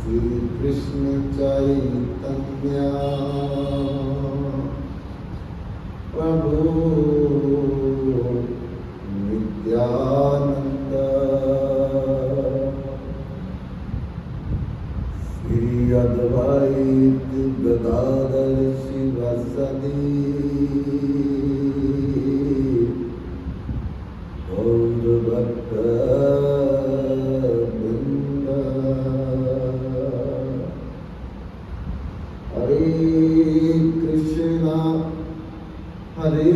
श्री कृष्ण चैतन्य प्रभु नित्यानंद श्री अद्वैत गदाधर शिवासादि गौर भक्त वृंद। हरे कृष्णा हरे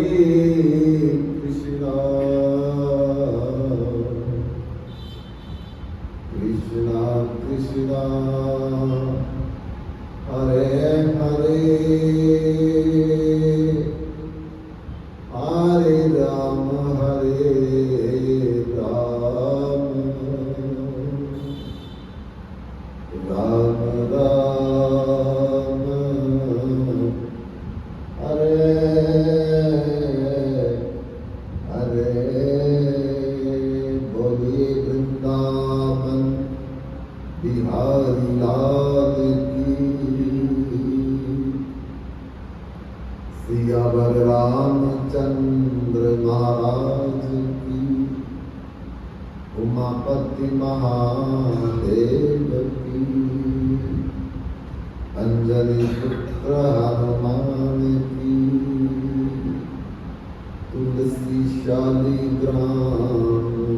कृष्णा कृष्णा कृष्णा हरे हरे हरे राम राम राम हरे हरे। बोलिए वृंदावन बिहारी लाल की, सियावर रामचंद्र महाराज की, उमापति महादेव की, अंजलि पुत्र हनुमान की, तुलसी शालिग्राम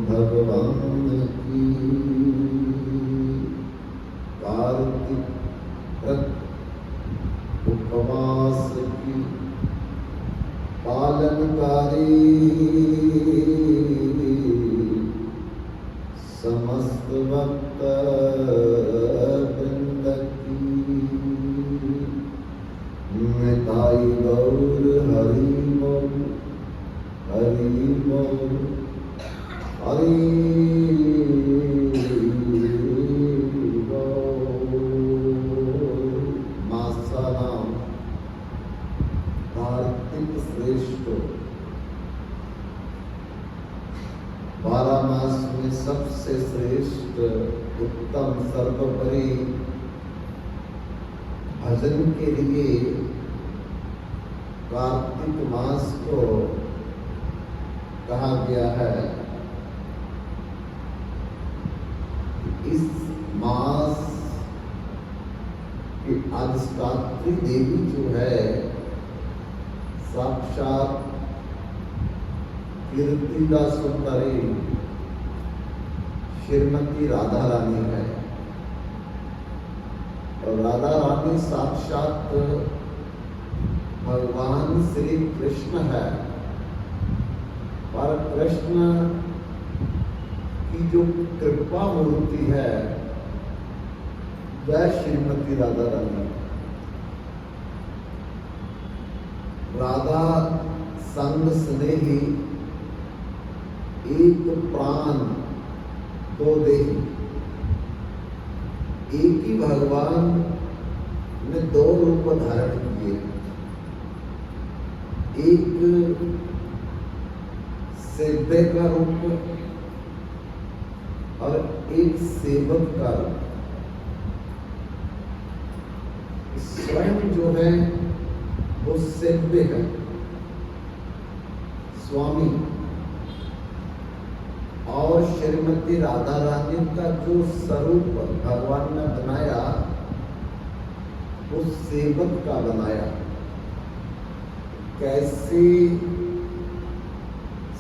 भगवान की, कार्तिक व्रत उपवास की पालनकारी समस्त भक्त वृंद की, निताई गौर हरि बोल हरि बोल हरि बोल। मासा नाम कार्तिक श्रेष्ठ, 12 मास में सबसे श्रेष्ठ उत्तम सर्वोपरि भजन के लिए कार्तिक मास को कहा गया है। इस मास की अधिष्ठात्री देवी जो है साक्षात कीर्तिदा सुंदरी श्रीमती राधा रानी है। और राधा रानी साक्षात भगवान श्री कृष्ण है। पर कृष्ण की जो कृपा मूर्ति है वह श्रीमती राधा रानी। राधा संग स्नेही, एक प्राण दो देही। एक ही भगवान ने 2 रूप धारण किए, एक सेव्य का रूप और एक सेवक का रूप। स्वयं जो है वो सेव्य है, स्वामी। और श्रीमती राधा रानी का जो स्वरूप भगवान ने बनाया वो सेवक का बनाया। कैसे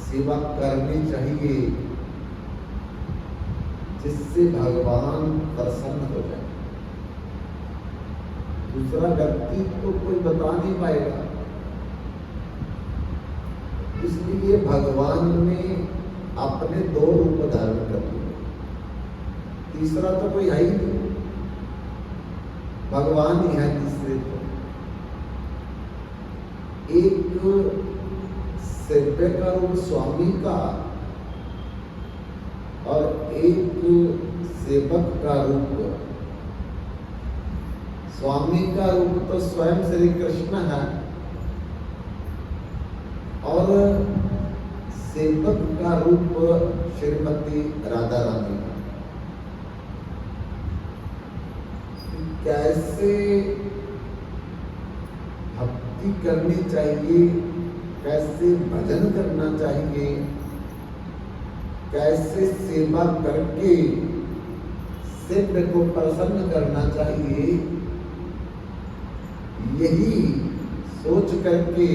सेवा करनी चाहिए जिससे भगवान प्रसन्न हो जाए। दूसरा व्यक्ति तो कोई बता नहीं पाएगा, इसलिए भगवान ने अपने 2 रूप धारण कर लिए। तीसरा तो कोई है ही नहीं, भगवान ही है तीसरे को। एक सेव्य का रूप स्वामी का और एक सेवक का रूप। स्वामी का रूप तो स्वयं श्री कृष्ण है और सेवक का रूप श्रीमती राधा रानी। कैसे भक्ति करनी चाहिए, कैसे भजन करना चाहिए, कैसे सेवा करके शिव को प्रसन्न करना चाहिए, यही सोच करके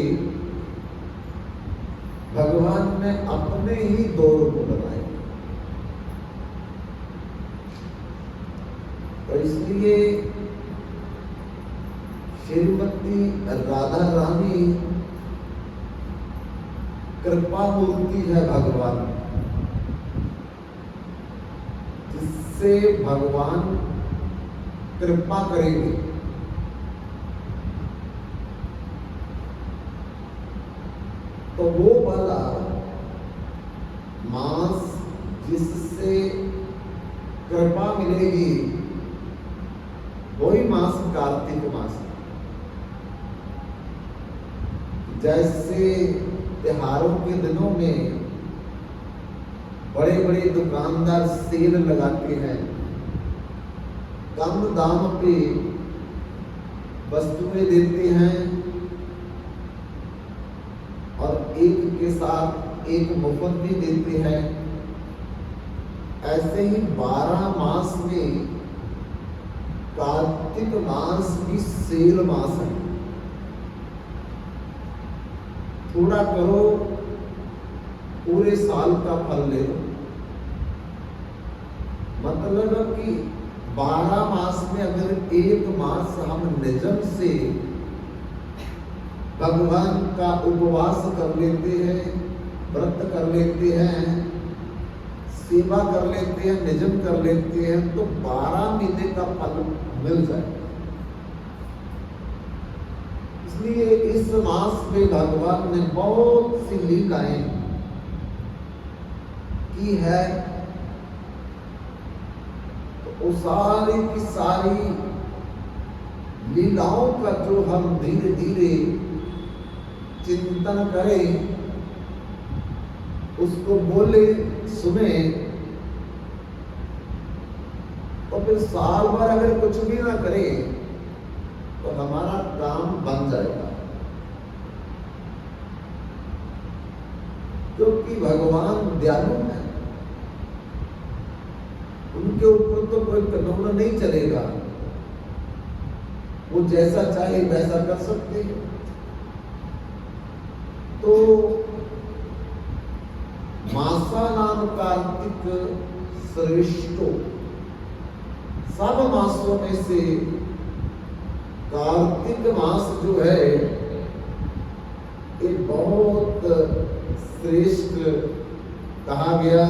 भगवान ने अपने ही दो रूप बनाए। तो इसलिए श्रीमती राधा रानी कृपा मूर्ति है भगवान, जिससे भगवान कृपा करेंगे। तो वो वाला मास जिससे कृपा मिलेगी, वही मास कार्तिक मास है। जैसे त्योहारों के दिनों में बड़े बड़े दुकानदार सेल लगाते हैं, कम दाम पे वस्तुएं देते हैं और एक के साथ एक मुफ्त भी देते हैं। ऐसे ही 12 मास में कार्तिक मास भी सेल मास है। थोड़ा करो, पूरे साल का फल ले लो। मतलब कि 12 मास में अगर एक मास हम निजम से भगवान का उपवास कर लेते हैं, व्रत कर लेते हैं, सेवा कर लेते हैं, निजम कर लेते हैं, तो 12 महीने का फल मिल जाए। इसलिए इस मास में भगवान ने बहुत सी लीलाएं की है। तो वो सारी की सारी लीलाओं का जो हम धीरे धीरे चिंतन करें, उसको बोले सुने, तो फिर साल भर अगर कुछ भी ना करें तो हमारा काम बन जाएगा। क्योंकि भगवान दयालु है, उनके ऊपर तो कोई कानून नहीं चलेगा, वो जैसा चाहे वैसा कर सकते हैं। तो मासा नाम कार्तिक श्रेष्ठो, सब मासों में से कार्तिक मास जो है ये बहुत श्रेष्ठ कहा गया।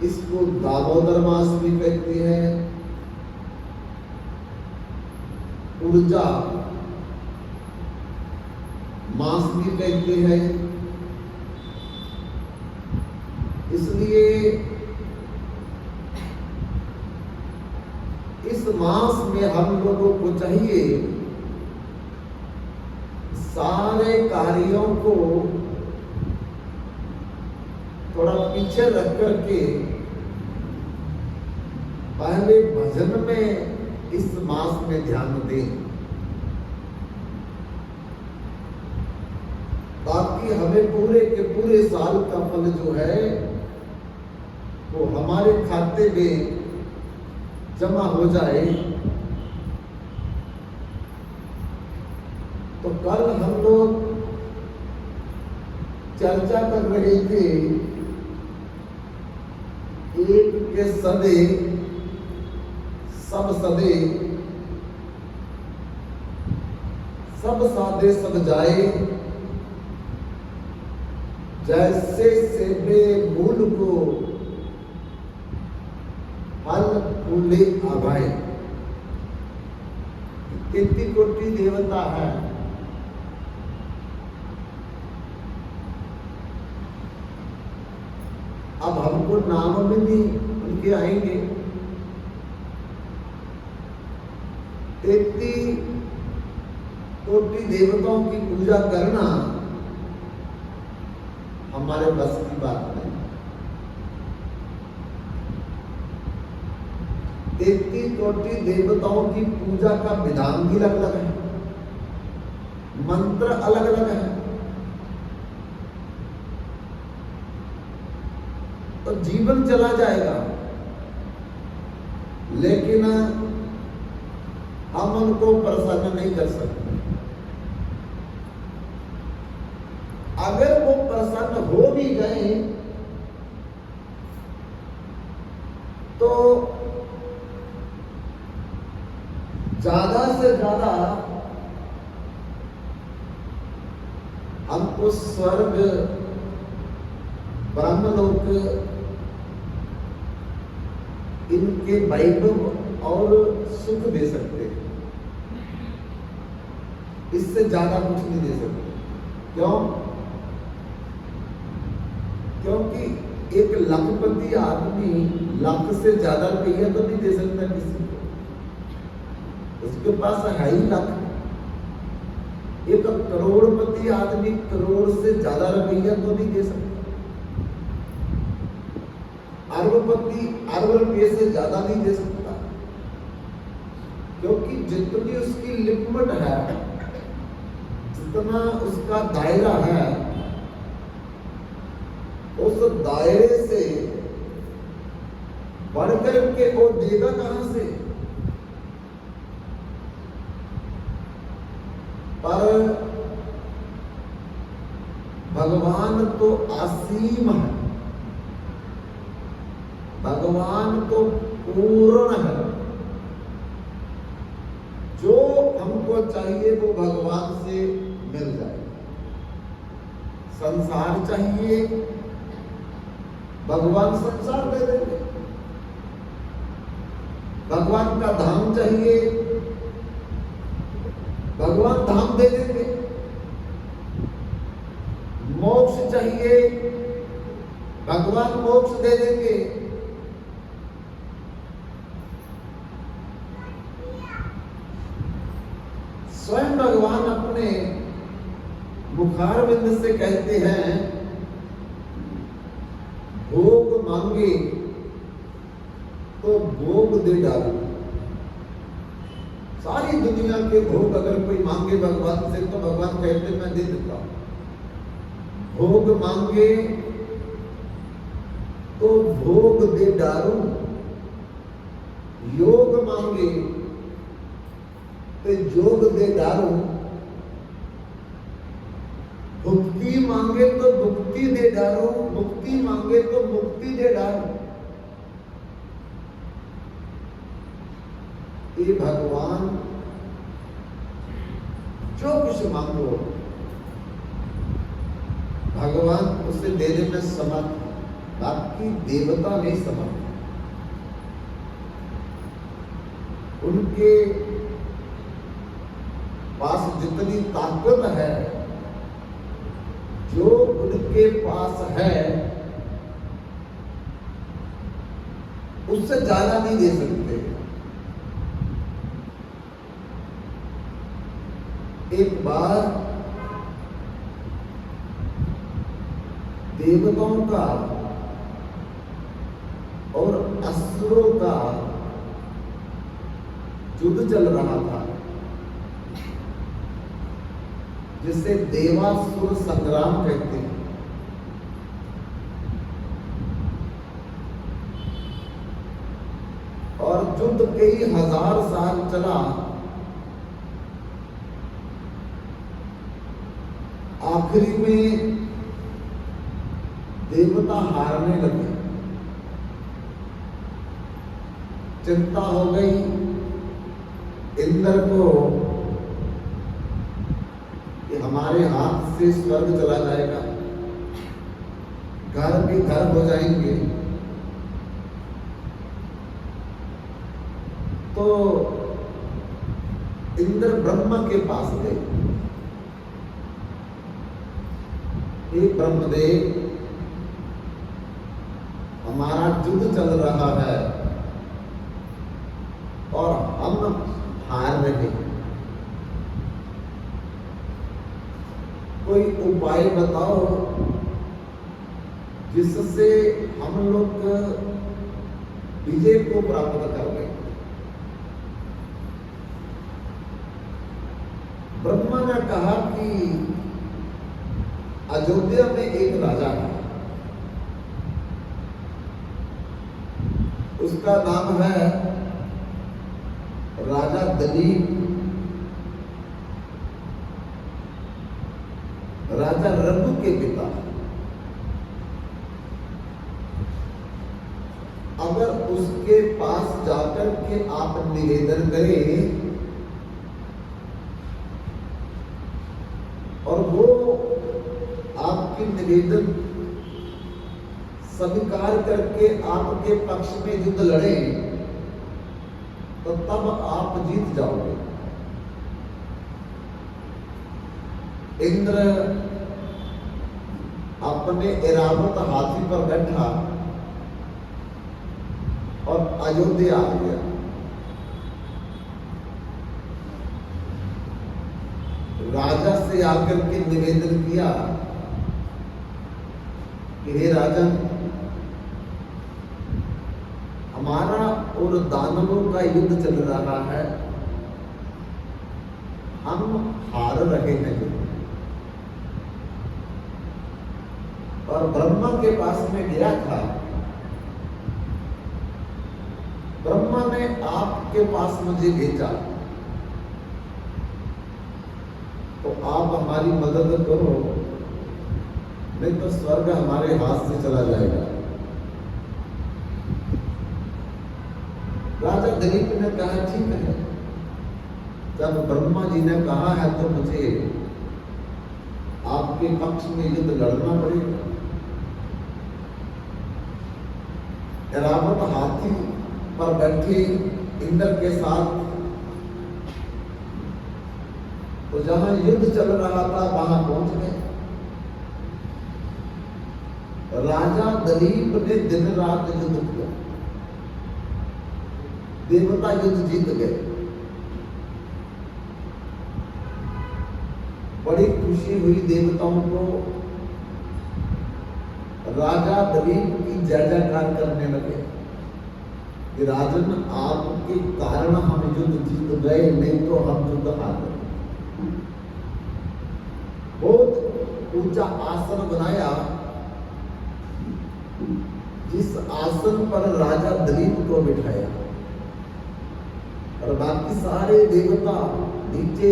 इसको दामोदर मास भी कहते हैं, ऊर्जा मास भी कहते हैं। इसलिए इस मास में हम लोगों को चाहिए सारे कार्यों को थोड़ा पीछे रख करके पहले भजन में इस मास में ध्यान दें, ताकि हमें पूरे के पूरे साल का फल जो है वो हमारे खाते में जमा हो जाए। तो कल हम लोग चर्चा कर रहे थे, एक के सदे सब सदे, सब साधे सब जाए, जैसे सेबे मूल को फल फूले आभाए। कितनी कोटि देवता है, अब हमको नाम में भी उनके आएंगे। 33 कोटि देवताओं की पूजा करना हमारे बस की बात नहीं। 33 कोटि देवताओं की पूजा का विधान भी अलग अलग है, मंत्र अलग अलग है। तो जीवन चला जाएगा, लेकिन हम उनको प्रसन्न नहीं कर सकते। अगर वो प्रसन्न हो भी गए तो ज्यादा से ज्यादा हमको स्वर्ग, ब्रह्मलोक, इनके वैभव और सुख दे सकते हैं, इससे ज्यादा कुछ नहीं दे सकते। क्यों? क्योंकि एक लखपति आदमी लाख से ज्यादा रुपया तो नहीं दे सकता किसी को, उसके पास है ही लाख। एक करोड़पति आदमी करोड़ से ज्यादा रुपया तो नहीं दे सकता। अरबपति अरब रुपये से ज्यादा नहीं दे सकता, क्योंकि जितनी उसकी लिमिट है, जितना उसका दायरा है, उस दायरे से बढ़कर के वो देगा कहां से? पर भगवान तो असीम है, भगवान तो पूर्ण है। जो हमको चाहिए वो भगवान से मिल जाए। संसार चाहिए, भगवान संसार दे देंगे। भगवान का धाम चाहिए, भगवान धाम दे देंगे। मोक्ष चाहिए, भगवान मोक्ष दे देंगे। स्वयं भगवान अपने मुखारविंद से कहते हैं, भोग मांगे तो भोग दे डालो। सारी दुनिया के भोग अगर कोई मांगे भगवान से तो भगवान कहते मैं दे देता हूं। भोग मांगे तो भोग दे डालू, योग मांगे तो योग दे डालू, भुक्ति मांगे तो भुक्ति दे डालू, मुक्ति मांगे तो मुक्ति दे डालू। ये भगवान जो कुछ मांगो भगवान उसे देने में समर्थ, बाकी देवता नहीं समर्थ। उनके पास जितनी ताकत है, जो उनके पास है, उससे ज्यादा नहीं दे सकते। एक बार देवताओं का और असुरों का युद्ध चल रहा था, जिसे देवासुर संग्राम कहते हैं। और युद्ध कई हजार साल चला। आखिरी में देवता हारने लगे, चिंता हो गई इंद्र को कि हमारे हाथ से स्वर्ग चला जाएगा, घर भी घर हो जाएंगे। तो इंद्र ब्रह्मा के पास गए, हे ब्रह्मदेव, हमारा युद्ध चल रहा है और हम हार रहे हैं, कोई उपाय बताओ जिससे हम लोग विजय को प्राप्त कर लें। ब्रह्मा ने कहा कि अयोध्या में एक राजा था, उसका नाम है राजा दिलीप। राजा रघु के पिता। अगर उसके पास जाकर के आप निवेदन करें और वो आपकी निवेदन स्वीकार करके आपके पक्ष में युद्ध लड़े तो तब आप जीत जाओगे। इंद्र अपने ऐरावत हाथी पर बैठा और अयोध्या आ गया। राजा से आकर के निवेदन किया कि हे राजन, हमारा और दानवों का युद्ध चल रहा है, हम हार रहे हैं और ब्रह्मा के पास में गया था। ब्रह्मा ने आपके पास मुझे भेजा तो आप हमारी मदद करो, नहीं तो स्वर्ग हमारे हाथ से चला जाएगा। राजा दिलीप ने कहा ठीक है, जब ब्रह्मा जी ने कहा है तो मुझे आपके पक्ष में युद्ध लड़ना पड़ेगा। ऐरावत हाथी पर बैठे इंद्र के साथ तो जहां युद्ध चल रहा था वहां पहुंच गए। राजा दिलीप ने दिन रात युद्ध किया, देवता युद्ध जीत गए। बड़ी खुशी हुई देवताओं को। राजा दिलीप की जय जयकार करने लगे कि राजन, आपके कारण हम युद्ध जीत गए, नहीं तो हम युद्ध हार गए। बहुत ऊंचा आसन बनाया, जिस आसन पर राजा दिलीप को बिठाया और बाकी सारे देवता नीचे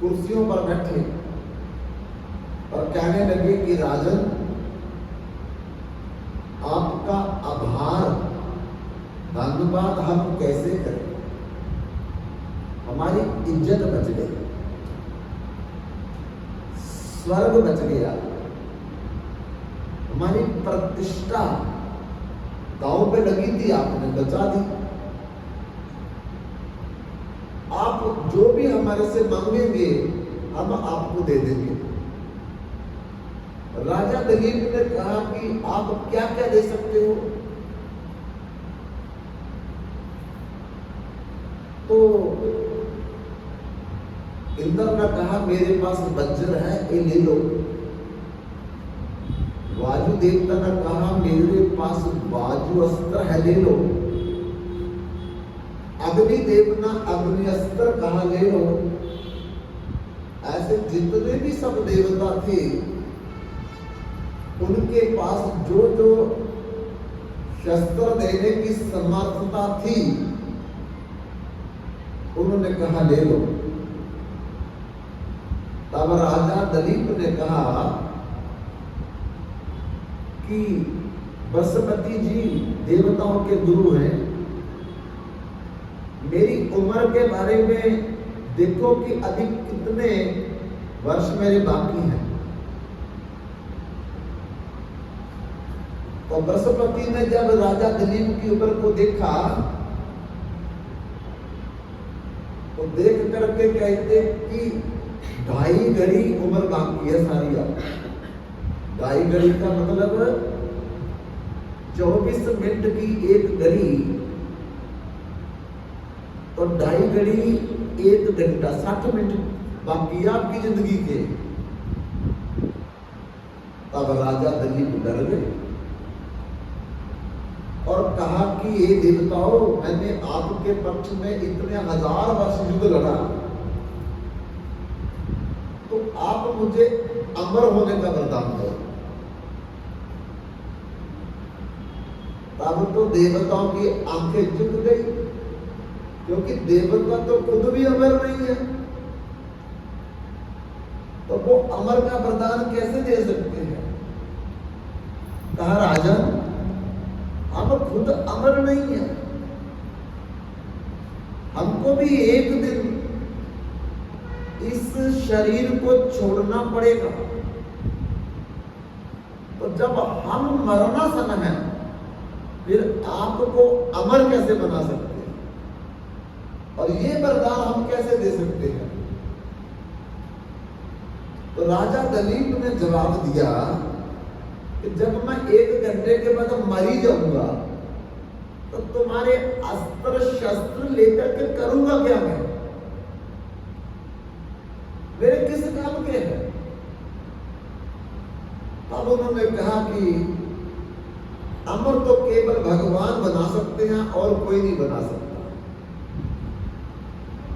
कुर्सियों पर बैठे और कहने लगे कि राजन, आपका आभार धन्यवाद हम कैसे करें, हमारी इज्जत बच गई, स्वर्ग बच गया, हमारी प्रतिष्ठा दांव पे लगी थी, आपने बचा दी। आप जो भी हमारे से मांगेंगे हम आपको दे देंगे। राजा दिलीप ने कहा कि आप क्या क्या दे सकते हो? तो इंद्र ने कहा मेरे पास वज्र है, ये ले लो। वायु देवता ने कहा मेरे पास वायु अस्त्र है, ले लो। अग्नि देवता अग्नि अस्त्र कहा, ले लो। ऐसे जितने भी सब देवता थे उनके पास जो जो शस्त्र देने की समर्थता थी उन्होंने कहा ले लो। तब राजा दिलीप ने कहा कि बृहस्पति जी देवताओं के गुरु हैं, मेरी उम्र के बारे में देखो कि अभी कितने वर्ष मेरे बाकी हैं। तो बृहस्पति ने जब राजा दिलीप की उम्र को देखा तो देख करके कहते कि 2.5 घड़ी उम्र बाकी है सारी। आप 2.5 घड़ी का मतलब 24 मिनट की एक घड़ी, तो 2.5 घड़ी 1 घंटा 60 मिनट बाकी आपकी जिंदगी के। तब राजा दिलीप डर गए और कहा कि ये देवताओं, मैंने आपके पक्ष में इतने 1000 वर्ष युद्ध लड़ा, आप मुझे अमर होने का वरदान दो। तब तो देवताओं की आंखें झुक गई, क्योंकि देवता तो खुद भी अमर नहीं है, तो वो अमर का वरदान कैसे दे सकते हैं। कहा राजन, हम खुद अमर नहीं है, हमको भी एक दिन इस शरीर को छोड़ना पड़ेगा। तो जब हम मरणासन हैं, फिर आपको अमर कैसे बना सकते हैं, और ये वरदान हम कैसे दे सकते हैं। तो राजा दलीप ने जवाब दिया कि जब मैं 1 घंटे के बाद मर ही जाऊंगा, तो तुम्हारे अस्त्र शस्त्र लेकर के करूंगा क्या मैं, मेरे किस काम के हैं। तब उन्होंने कहा कि अमर तो केवल भगवान बना सकते हैं और कोई नहीं बना सकता।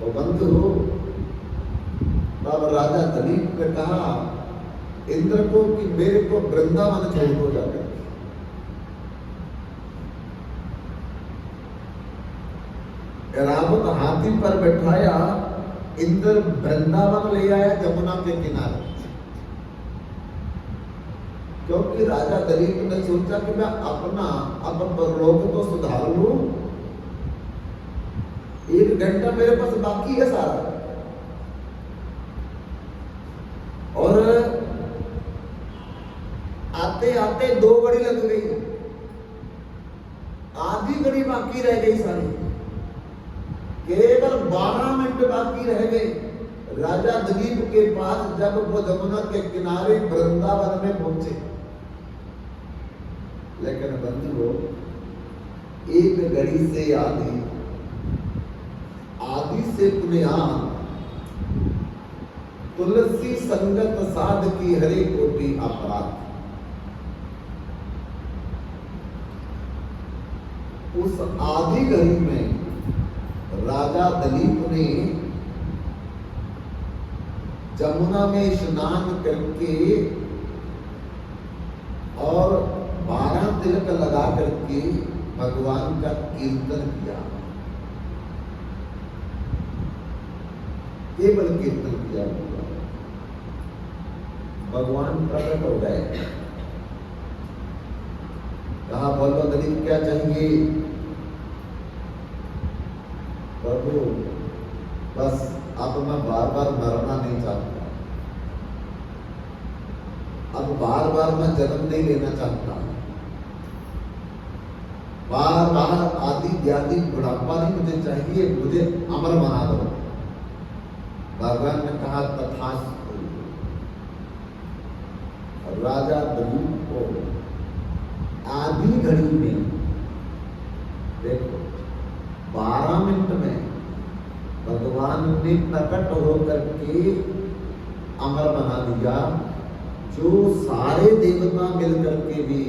तो बंधु, तब राजा दलीप ने कहा इंद्र को कि मेरे को वृंदावन छोड़ दो जाकर। रावत हाथी पर बैठाया, इंद्र वृंदावन ले आया जमुना के किनारे। क्योंकि राजा दलीप ने सोचा कि मैं अपना परलोक तो सुधार लूं, 1 घंटा मेरे पास बाकी है सारा। और आते आते 2 घड़ी लग गई, आधी घड़ी बाकी रह गई सारी, केवल 12 मिनट बाकी रह गए राजा दलीप के पास, जब वो जमुना के किनारे वृंदावन में पहुंचे। लेकिन बंधुओं, 1 घड़ी से आधी, आधी से पुण्यान, तुलसी संगत साध की हरे कोटि अपराध। उस आधी घड़ी में राजा दलीप ने जमुना में स्नान करके और 12 तिलक लगा करके भगवान का कीर्तन किया, केवल कीर्तन किया। भगवान प्रकट हो गए। कहा बोलो दलीप क्या चाहिए। प्रभु बस अब मैं बार बार मरना नहीं चाहता, अब बार बार मैं जन्म नहीं लेना चाहता, बार बार आदि व्याधि बुढ़ापा नहीं मुझे चाहिए, मुझे अमर बना दो। भगवान ने कहा तथास्तु। राजा दलीप को आधी घड़ी में, देखो 12 मिनट में भगवान ने प्रकट होकर के अमर बना दिया। जो सारे देवता मिलकर के भी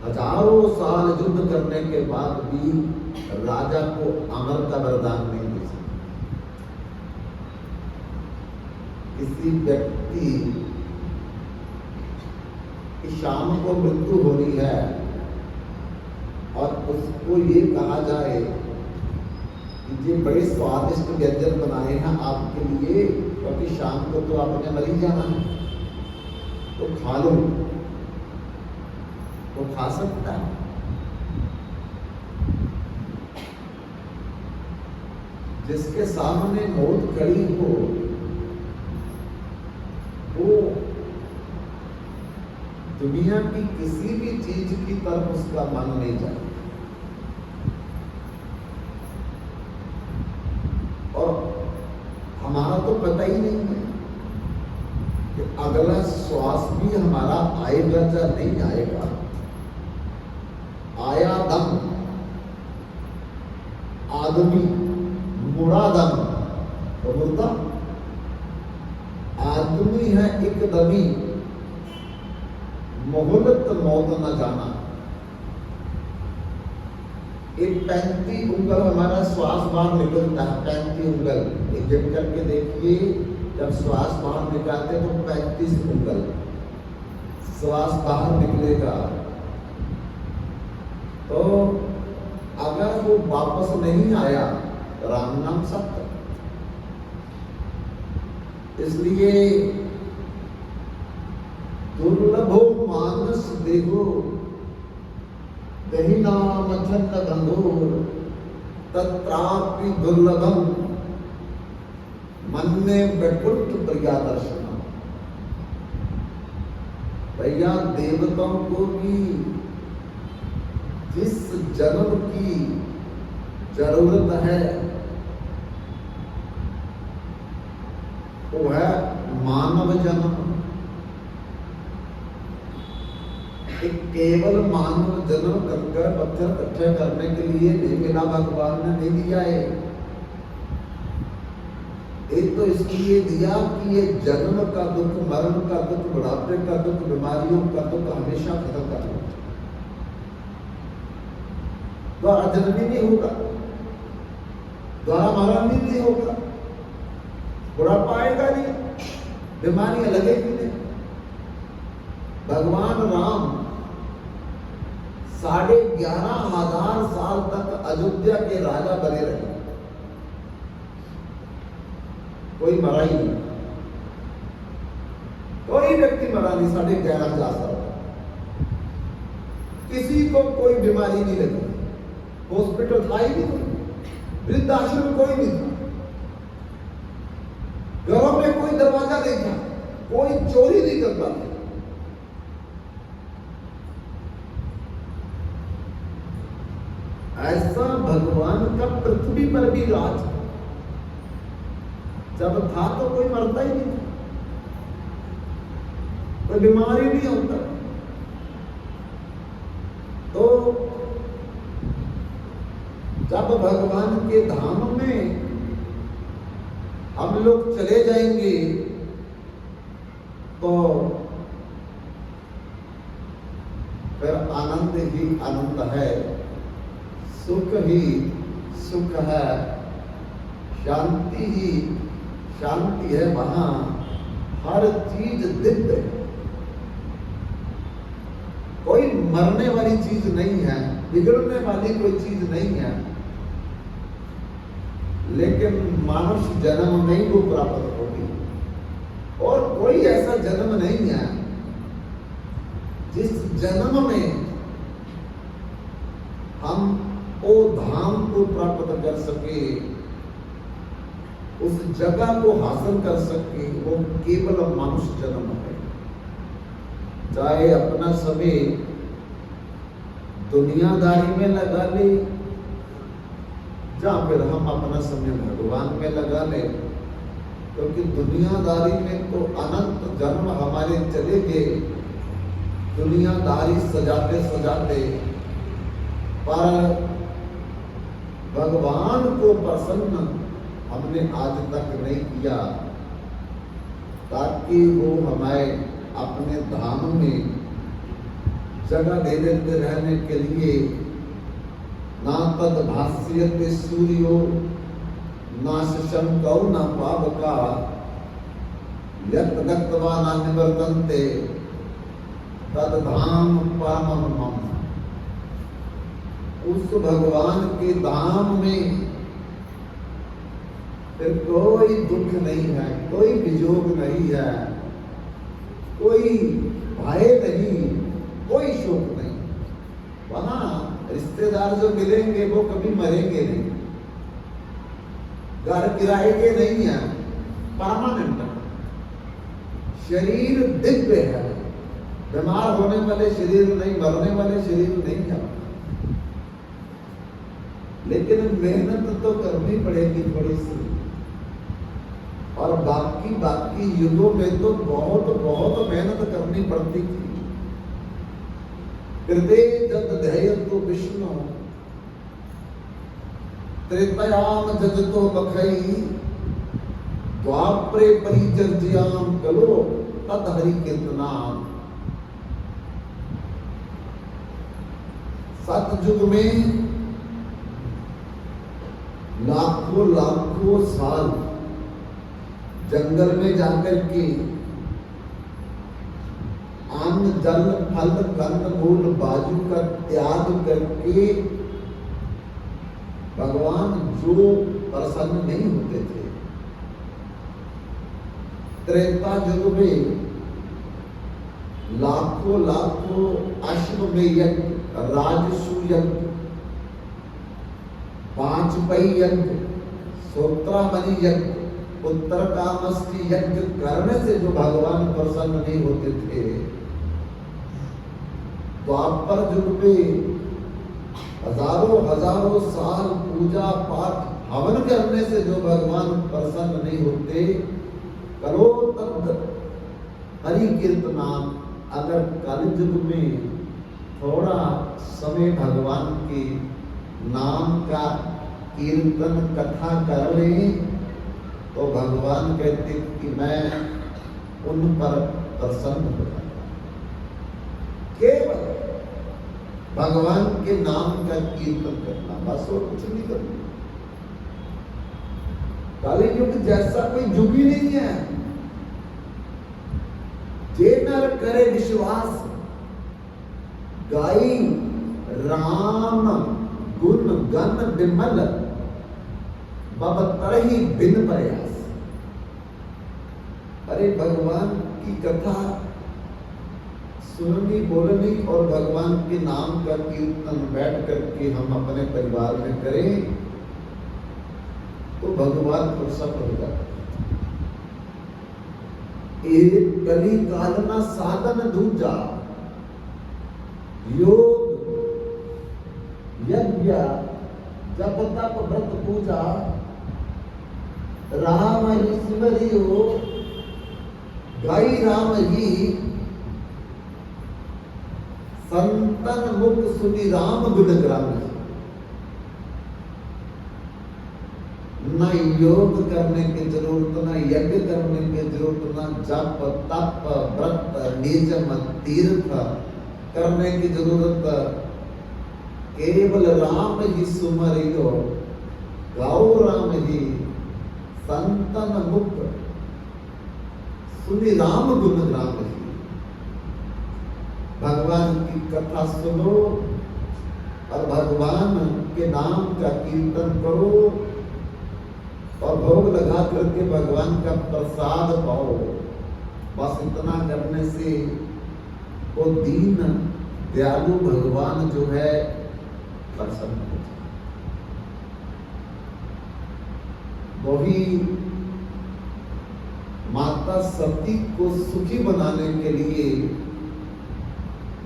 हजारों साल युद्ध करने के बाद भी राजा को अमर का वरदान नहीं दे सकते। किसी व्यक्ति की शाम को मृत्यु हो रही है और उसको ये कहा जाए कि ये बड़े स्वादिष्ट व्यंजन बनाए हैं आपके लिए, क्योंकि शाम को तो आपने मर ही जाना है, तो खा लो, तो खा सकता है। जिसके सामने मौत खड़ी हो वो दुनिया की किसी भी चीज की तरफ उसका मन नहीं जाता। और हमारा तो पता ही नहीं है कि अगला श्वास भी हमारा आएगा या नहीं आएगा। आया दम आदमी, मुड़ा दम तो मुर्दा। आदमी है एक दमी, मोहलत मौत न जाना। एक 35 उंगल हमारा श्वास बाहर निकलता है, 35 उंगल। एक जब करके देखिए जब श्वास बाहर निकालते तो 35 उंगल श्वास बाहर निकलेगा, तो अगर वो वापस नहीं आया राम नाम सत्य। इसलिए दुर्लभो मानस देहो दही नाम छन्न गंधोर तत्रापि दुर्लभम मन में वैकुंठ प्रिया दर्शन। भैया देवताओं को भी जिस जन्म की जरूरत है वो है मानव जन्म। एक केवल मानव जन्म करके पत्थर इकट्ठे करने के लिए नहीं मिला, भगवान ने नहीं दिया है। एक तो इसलिए दिया कि ये जन्म का दुख, मरण का दुख, बुढ़ापे का दुख, बीमारियों का दुख हमेशा खत्म कर दो। द्वारा जन्म नहीं होगा, द्वारा मरण नहीं होगा, बुढ़ापा आएगा नहीं, बीमारियां लगेगी नहीं। भगवान राम 11,500 साल तक अयोध्या के राजा बने रहे, कोई मरा ही नहीं, कोई व्यक्ति मरा नहीं 11,500 साल तक। किसी को कोई बीमारी नहीं लगी, हॉस्पिटल था ही नहीं, वृद्धाश्रम कोई नहीं था, घरों में कोई दरवाजा नहीं था, कोई चोरी नहीं करता था। ऐसा भगवान का पृथ्वी पर भी राज जब था तो कोई मरता ही नहीं, कोई बीमारी नहीं होता। तो जब भगवान के धाम में हम लोग चले जाएंगे तो फिर आनंद ही आनंद है, सुख ही सुख है, शांति ही शांति है। वहां हर चीज दिव्य है, कोई मरने वाली चीज नहीं है, बिगड़ने वाली कोई चीज नहीं है। लेकिन मानुष जन्म नहीं वो प्राप्त होगी, और कोई ऐसा जन्म नहीं है जिस जन्म में हम वो धाम को प्राप्त कर सके, उस जगह को हासिल कर सके, वो केवल मनुष्य जन्म है। चाहे अपना समय दुनियादारी में लगा ले, जहां फिर हम अपना समय भगवान में लगा ले, क्योंकि दुनियादारी में तो अनंत जन्म हमारे चले गए, दुनियादारी सजाते सजाते, पर भगवान को प्रसन्न हमने आज तक नहीं किया, ताकि वो हमें अपने धाम में जगह दे देते रहने के लिए। ना तद भाष्यते सूर्यो ना शशंकौ न पावका यत् गत्वा न निवर्तन्ते तद धाम परमं मम। उस भगवान के धाम में फिर कोई दुख नहीं है, कोई वियोग नहीं है, कोई भय नहीं, कोई शोक नहीं। वहां रिश्तेदार जो मिलेंगे वो कभी मरेंगे नहीं, घर किराए के नहीं है, परमानेंट शरीर दिव्य है, बीमार होने वाले शरीर नहीं, मरने वाले शरीर नहीं है। लेकिन मेहनत तो करनी पड़ेगी थोड़ी सी, और बाकी युगों में तो बहुत मेहनत करनी पड़ती थी। हृदय जत ध्येयतो विष्णु त्रेतयाम जगतो बखई द्वापरे परिचर्याम कलो तद हरि कीर्तनाम। सतयुग में लाखों साल जंगल में जाकर के अन्न जल फल कंद मूल बाजू का त्याग करके भगवान जो प्रसन्न नहीं होते थे, त्रेता युग में लाखों लाखों अश्व में यज्ञ, राजसु यज्ञ, 5 पई यज्ञ, श्रोत्रामणि यज्ञ, उत्तर कामस्ती यज्ञ करने से जो भगवान प्रसन्न नहीं होते थे, द्वापर युग में हजारों हजारों साल पूजा पाठ हवन करने से जो भगवान प्रसन्न नहीं होते, करो तब हरि कीर्तनाम। अगर कलयुग में थोड़ा समय भगवान के नाम का कीर्तन कथा कर ले तो भगवान कहते कि मैं उन पर प्रसन्न हो जाता। केवल भगवान के नाम का कीर्तन करना, बस और कुछ नहीं करना। कलयुग जैसा कोई युग ही नहीं है। जे नर करे विश्वास, गाई राम गुण गण विमल, बबतरहि बिन प्रयास। अरे भगवान की कथा सुननी बोलनी और भगवान के नाम का कीर्तन बैठ करके हम अपने परिवार में करें तो भगवान प्रसन्न हो जाते। एक कली कालना साधन दूजा, योग यज्ञ जप तप व्रत पूजा, राम ही सिमरियो, गाई राम ही, संतन मुख सुनि राम गुण ग्राम। न योग करने की जरूरत, न यज्ञ करने की जरूरत, न जप तप व्रत निजम तीर्थ करने की जरूरत। केवल राम ही सुमरियो, गाओ राम ही, संतन मुख सुनि राम गुण ग्राम ही। भगवान की कथा सुनो और भगवान के नाम का कीर्तन करो और भोग लगा करके भगवान का प्रसाद पाओ। बस इतना करने से वो दीन दयालु भगवान जो है प्रसन्न हो जाए। वही माता सती को सुखी बनाने के लिए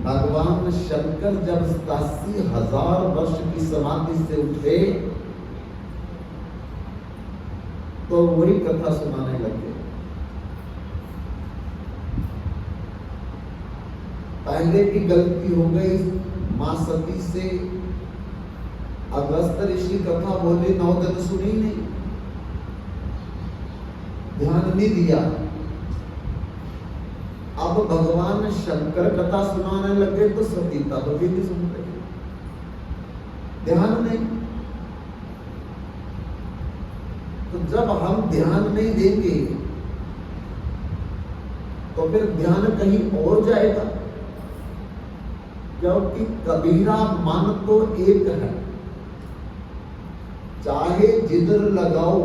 भगवान शंकर जब 87,000 वर्ष की समाधि से उठे तो वही कथा सुनाने लगे। पहले भी गलती हो गई मां सती से, अगस्त ऋषि कथा बोले 9 दिन सुनी नहीं, ध्यान नहीं दिया। अब भगवान शंकर कथा सुनाने लगे तो सती तब भी नहीं सुन रहे, ध्यान नहीं। तो जब हम ध्यान नहीं देंगे तो फिर ध्यान कहीं और जाएगा, क्योंकि कबीरा मन तो एक है, चाहे जिधर लगाओ,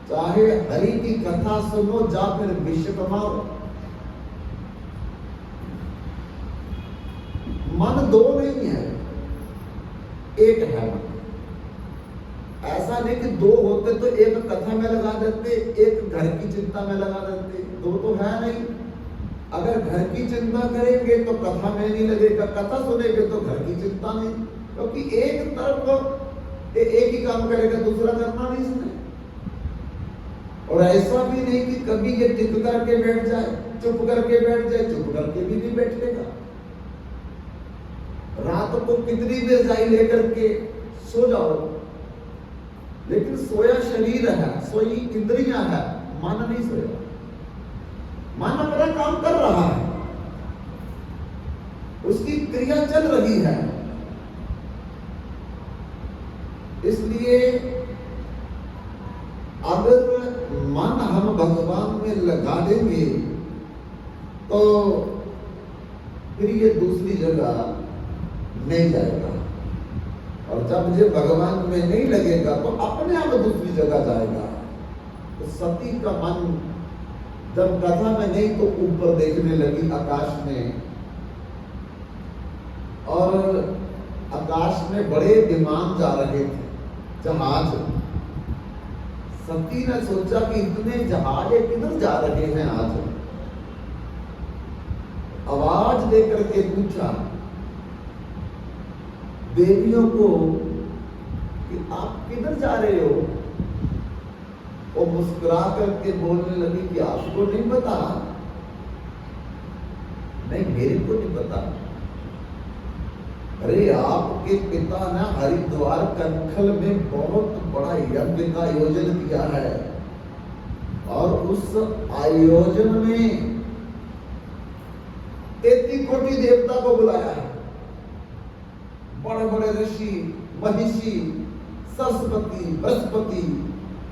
चाहे हरि की कथा सुनो या फिर विष कमाओ, मन दो नहीं है, एक है मन। ऐसा नहीं कि दो होते तो एक कथा में लगा देते, एक घर की चिंता में लगा देते, दो तो है नहीं। अगर घर की चिंता करेंगे तो कथा में नहीं लगेगा, कथा सुनेंगे तो घर की चिंता नहीं, क्योंकि एक तरफ एक ही काम करेगा, दूसरा करना नहीं सुने। और ऐसा भी नहीं कि कभी ये टिक करके बैठ जाए, चुप करके बैठ जाए, चुप करके भी नहीं बैठेगा। रात को कितनी भी रजाई लेकर के सो जाओ, लेकिन सोया शरीर है, सोई इंद्रियां है, मन नहीं सोया। मन अपना काम कर रहा है, उसकी क्रिया चल रही है। इसलिए अगर मन हम भगवान में लगा देंगे तो फिर ये दूसरी जगह नहीं जाएगा, और जब ये भगवान में नहीं लगेगा तो अपने आप दूसरी जगह जाएगा। तो सती का मन जब कथा में नहीं तो ऊपर देखने लगी आकाश में, और आकाश में बड़े विमान जा रहे थे, जहाज। सती ने सोचा कि इतने जहाज किधर जा रहे हैं आज। आवाज देकर के पूछा देवियों को कि आप किधर जा रहे हो। वो मुस्कुरा करके बोलने लगी कि आपको नहीं पता। नहीं, मेरे को नहीं पता। अरे आपके पिता ने हरिद्वार कंखल में बहुत बड़ा यज्ञ का आयोजन किया है, और उस आयोजन में 33 कोटि देवता को बुलाया है। बड़े बड़े ऋषि, महिषी, सरस्वती, बृहस्पति,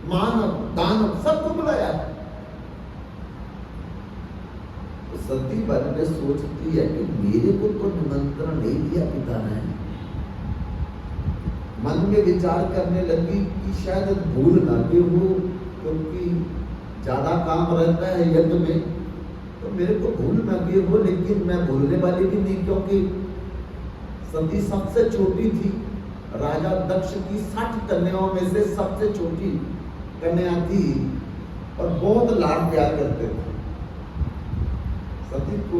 मानव, दानव सबको बुलाया है। तो सती मन में सोचती है कि मेरे को तो निमंत्रण नहीं दिया पिता ने। मन में विचार करने लगी कि शायद भूल ना गए हो, क्योंकि ज्यादा काम रहता है यज्ञ में, तो मेरे को भूल ना गए हो। लेकिन मैं भूलने वाली भी नहीं, क्योंकि सती सबसे छोटी थी। राजा दक्ष की 60 कन्याओं में से सबसे छोटी कन्या थी, और बहुत लाड प्यार करते थे सती को।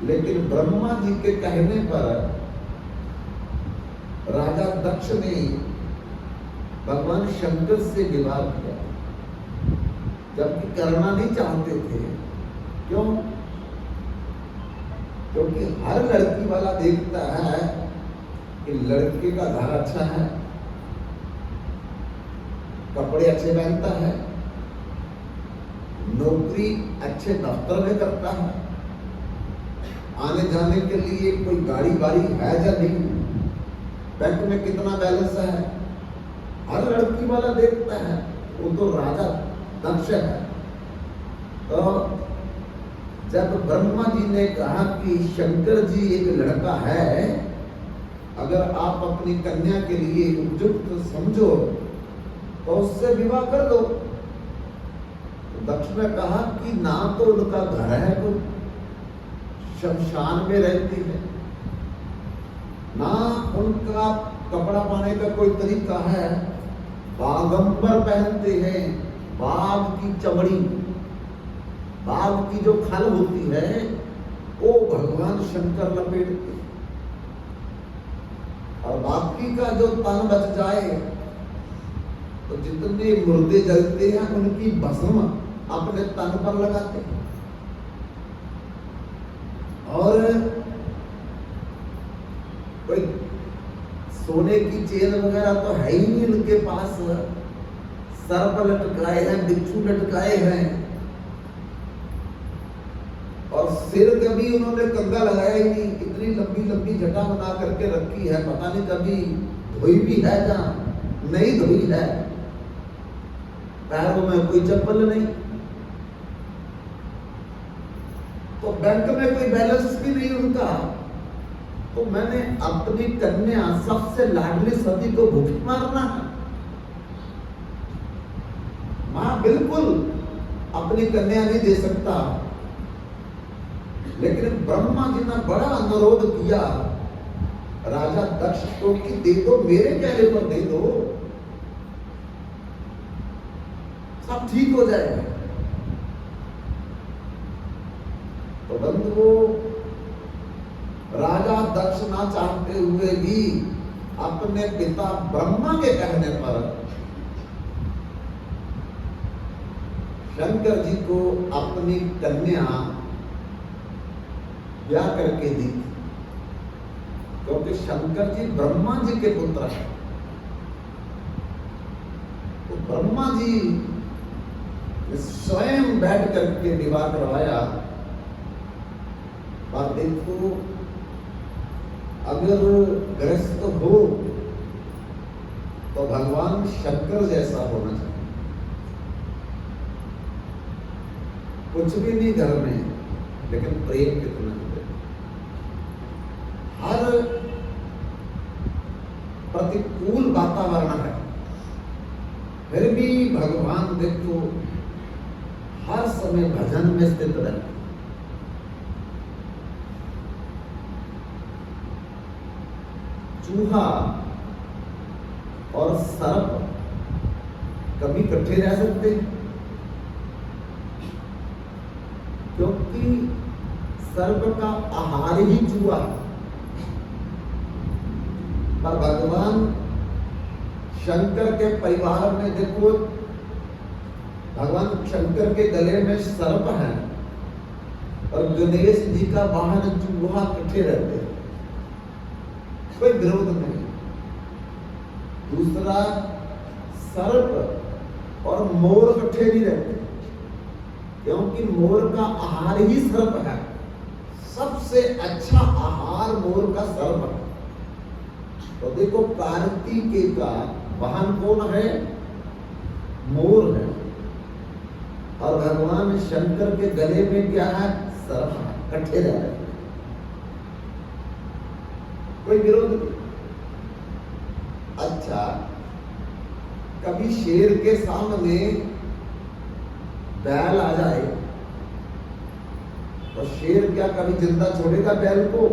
लेकिन ब्रह्मा जी के कहने पर राजा दक्ष ने भगवान शंकर से विवाह किया, जबकि करना नहीं चाहते थे। क्यों? क्योंकि हर लड़की वाला देखता है कि लड़के का घर अच्छा है, कपड़े अच्छे पहनता है, नौकरी अच्छे दफ्तर में करता है, आने जाने के लिए कोई गाड़ी वाड़ी है या नहीं, बैंक में कितना बैलेंस है, हर लड़की वाला देखता है। वो तो राजा दक्ष है। तो जब ब्रह्मा जी ने कहा कि शंकर जी एक लड़का है, अगर आप अपनी कन्या के लिए उपयुक्त समझो तो उससे विवाह कर दो। तो दक्ष ने कहा कि ना तो उनका घर है, तो शमशान में रहती है, ना उनका कपड़ा पाने का कोई तरीका है, बागंबर पहनते हैं, बाघ की चमड़ी, बाघ की जो खल होती है वो भगवान शंकर लपेटते, और बाकी का जो तन बच जाए तो जितने मुर्दे जलते हैं उनकी भस्म अपने तन पर लगाते हैं। और कोई सोने की चेन वगैरह तो है ही नहीं उनके पास, सर्प लटकाए हैं, बिच्छू लटकाए हैं, और सिर कभी उन्होंने कंघा लगाया ही नहीं। इतनी लंबी लंबी जटा बना करके रखी है, पता नहीं कभी धोई भी है या नहीं धोई है। पैरों में कोई चप्पल नहीं, तो बैंक में कोई बैलेंस भी नहीं उनका। तो मैंने अपनी कन्या सबसे लाडली सती को भूखी मारना है। मां बिल्कुल अपनी कन्या नहीं दे सकता, लेकिन ब्रह्मा जी ने बड़ा अनुरोध किया राजा दक्ष को कि दे दो, मेरे कहने पर दे दो, सब ठीक हो जाएगा। तो बंधुओं, राजा दक्ष ना चाहते हुए भी अपने पिता ब्रह्मा के कहने पर शंकर जी को अपनी कन्या ब्याह करके दी, क्योंकि शंकर जी ब्रह्मा जी के पुत्र हैं। तो ब्रह्मा जी ने स्वयं बैठ करके विवाह करवाया। और देखो, अगर ग्रस्त हो तो भगवान शंकर जैसा होना चाहिए। कुछ भी नहीं घर में, लेकिन प्रेम कितना है। हर प्रतिकूल वातावरण है, फिर भी भगवान देखो हर समय भजन में स्थित रहते। चूहा और सर्प कभी इकट्ठे रह सकते हैं? क्योंकि सर्प का आहार ही चूहा है। पर भगवान शंकर के परिवार में देखो, भगवान शंकर के गले में सर्प है और गणेश जी का वाहन चूहा इकट्ठे रहते हैं, कोई विरोध नहीं। दूसरा, सर्प और मोर इकट्ठे नहीं रहते, क्योंकि मोर का आहार ही सर्प है। सबसे अच्छा आहार मोर का सर्प है। तो देखो, कार्तिकेय का वाहन कौन है? मोर है। और भगवान शंकर के गले में क्या है? सर्प है। इकट्ठे रह रहे, कोई विरोध नहीं। अच्छा, कभी शेर के सामने बैल आ जाए तो शेर क्या कभी जिंदा छोड़ेगा बैल को?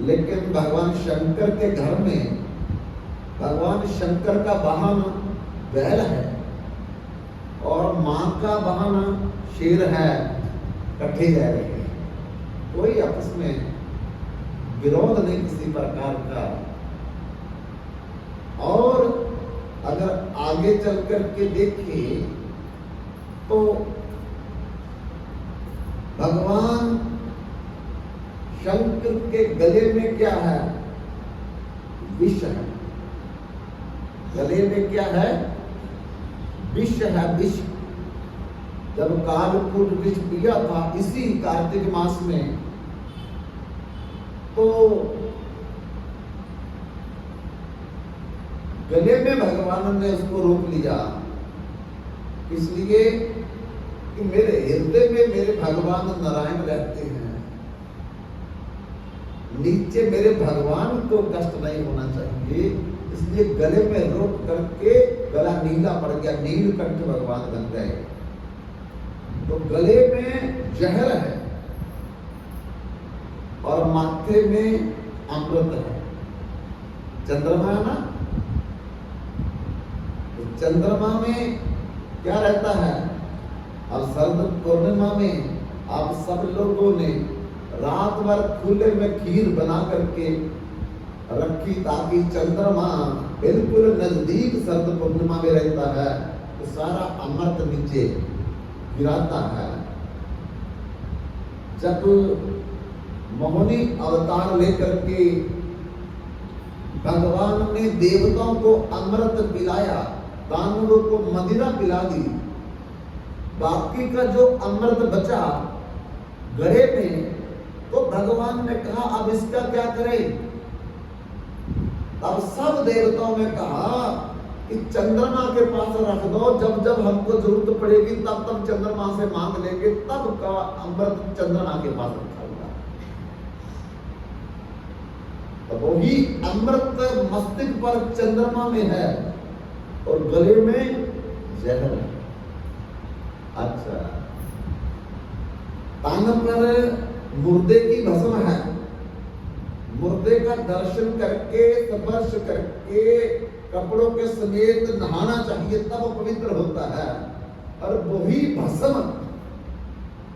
लेकिन भगवान शंकर के घर में भगवान शंकर का वाहन बैल है और मां का वाहन शेर है, इकट्ठे रह रहे हैं, कोई आपस में विरोध नहीं किसी प्रकार का। और अगर आगे चल करके देखें तो भगवान शंकर के गले में क्या है? विष है। गले में क्या है? विष है, विष। जब कालकूट विष पिया था इसी कार्तिक मास में, तो गले में भगवान ने उसको रोक लिया, इसलिए कि मेरे हृदय में मेरे भगवान नारायण रहते हैं, नीचे मेरे भगवान को कष्ट नहीं होना चाहिए, इसलिए गले में रोक करके गला नीला पड़ गया, नीलकंठ भगवान बन गए। तो गले में जहर है और माथे में अमृत है। चंद्रमा है ना, तो चंद्रमा में क्या रहता है? अब शरद पूर्णिमा में आप सब लोगों ने रात भर खुले में खीर बना करके रखी, ताकि चंद्रमा बिल्कुल नजदीक शरद पूर्णिमा में रहता है तो सारा अमृत नीचे गिराता है। जब मोहिनी अवतार लेकर के भगवान ने देवताओं को अमृत पिलाया, दानवों को मदिरा पिला दी, बाकी का जो अमृत बचा गले में, तो भगवान ने कहा अब इसका क्या करें? अब सब देवताओं ने कहा कि चंद्रमा के पास रख दो, जब जब हमको जरूरत पड़ेगी तब तब चंद्रमा से मांग लेंगे, तब का अमृत चंद्रमा के पास रखा होगा। तो वही अमृत मस्तिष्क पर चंद्रमा में है और गले में जहर है। अच्छा, कान पर मुर्दे की भस्म है, मुर्दे का दर्शन करके स्पर्श करके कपड़ों के समेत नहाना चाहिए, तब पवित्र होता है। और वही भस्म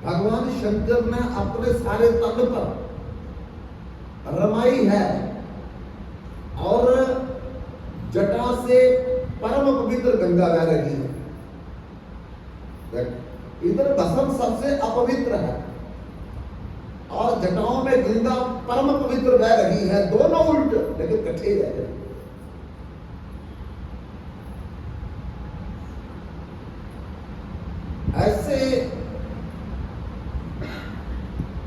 भगवान शंकर ने अपने सारे तन पर रमाई है और जटा से परम पवित्र गंगा बह रही है। इधर भस्म सबसे अपवित्र है और जटाओं में गंगा परम पवित्र बह रही है, दोनों उल्ट लेकिन इकट्ठे रह रहे। ऐसे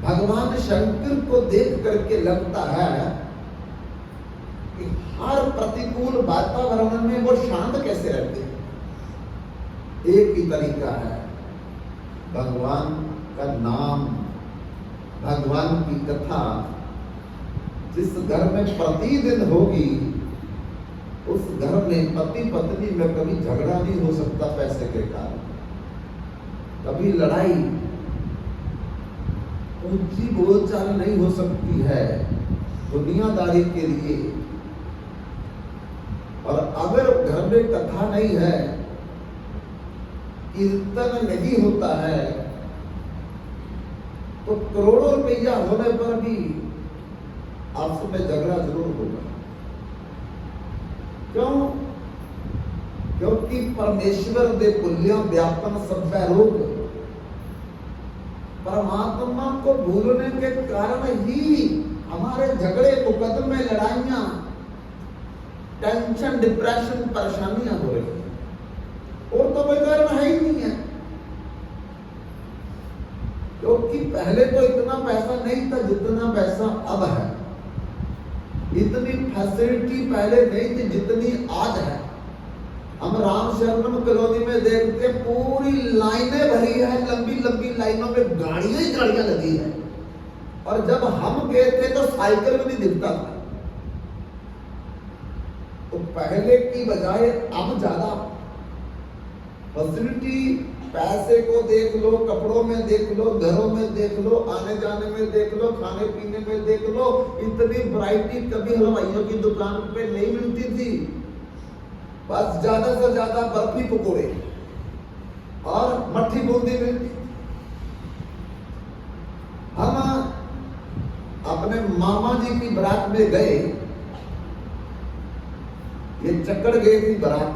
भगवान शंकर को देख करके लगता है कि हर प्रतिकूल वातावरण में वो शांत कैसे रहते हैं? एक ही तरीका है, भगवान का नाम, भगवान की कथा जिस घर में प्रतिदिन होगी, उस घर में पति पत्नी में कभी झगड़ा नहीं हो सकता पैसे के कारण, कभी लड़ाई, ऊंची बोलचाल नहीं हो सकती है दुनियादारी के लिए। और अगर घर में कथा नहीं है, कीर्तन नहीं होता है, तो करोड़ों रुपया होने पर भी आपस में झगड़ा जरूर होगा। क्यों? क्योंकि परमेश्वर दे पुल्य व्यापन सब रोग, परमात्मा को भूलने के कारण ही हमारे झगड़े, मुकदमे, लड़ाइयां, टेंशन, डिप्रेशन, परेशानियां हो रही है। और तो कोई कारण है ही नहीं है, क्योंकि पहले तो इतना पैसा नहीं था जितना पैसा अब है, इतनी फैसिलिटी पहले नहीं थी जितनी आज है। हम राम शरणम कॉलोनी में देखते पूरी लाइनें भरी है, लंबी लंबी लाइनों में गाड़ियां ही गाड़ियां लगी है। और जब हम गए थे तो साइकिल भी नहीं दिखता था। तो पहले की बजाय अब ज्यादा फैसिलिटी, पैसे को देख लो, कपड़ों में देख लो, घरों में देख लो, आने जाने में देख लो, खाने पीने में देख लो, इतनी वैरायटी कभी हलवाइयों की दुकान पे नहीं मिलती थी। बस ज्यादा से ज्यादा बर्फी पकोड़े और मट्ठी बूंदी मिलती। हम अपने मामा जी की बारात में गए, ये चक्कर गई थी बारात,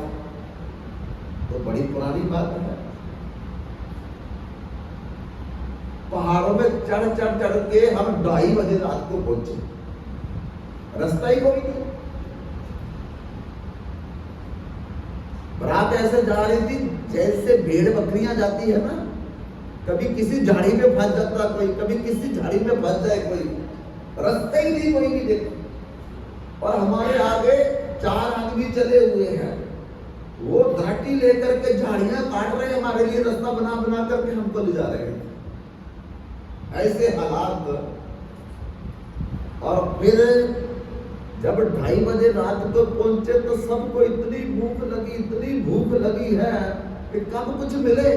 तो बड़ी पुरानी बात है। पहाड़ों में चढ़ चढ़ चढ़ के हम 2:30 बजे रात को पहुंचे, रास्ता ही कोई नहीं। बारात ऐसे जा रही थी जैसे भेड़ बकरियां जाती है ना, कभी किसी झाड़ी में फंस जाता कोई, कभी किसी झाड़ी में फंस जाए कोई, रास्ता ही नहीं, कोई नहीं देखा। और हमारे आगे 4 आदमी चले हुए हैं, वो घाटी लेकर के झाड़ियां काट रहे हैं, हमारे लिए रास्ता बना बना करके हमको ले जा रहे हैं। ऐसे हालात। और फिर जब 2:30 बजे रात को पहुंचे तो सबको इतनी भूख लगी, इतनी भूख लगी है कि कब कुछ मिले।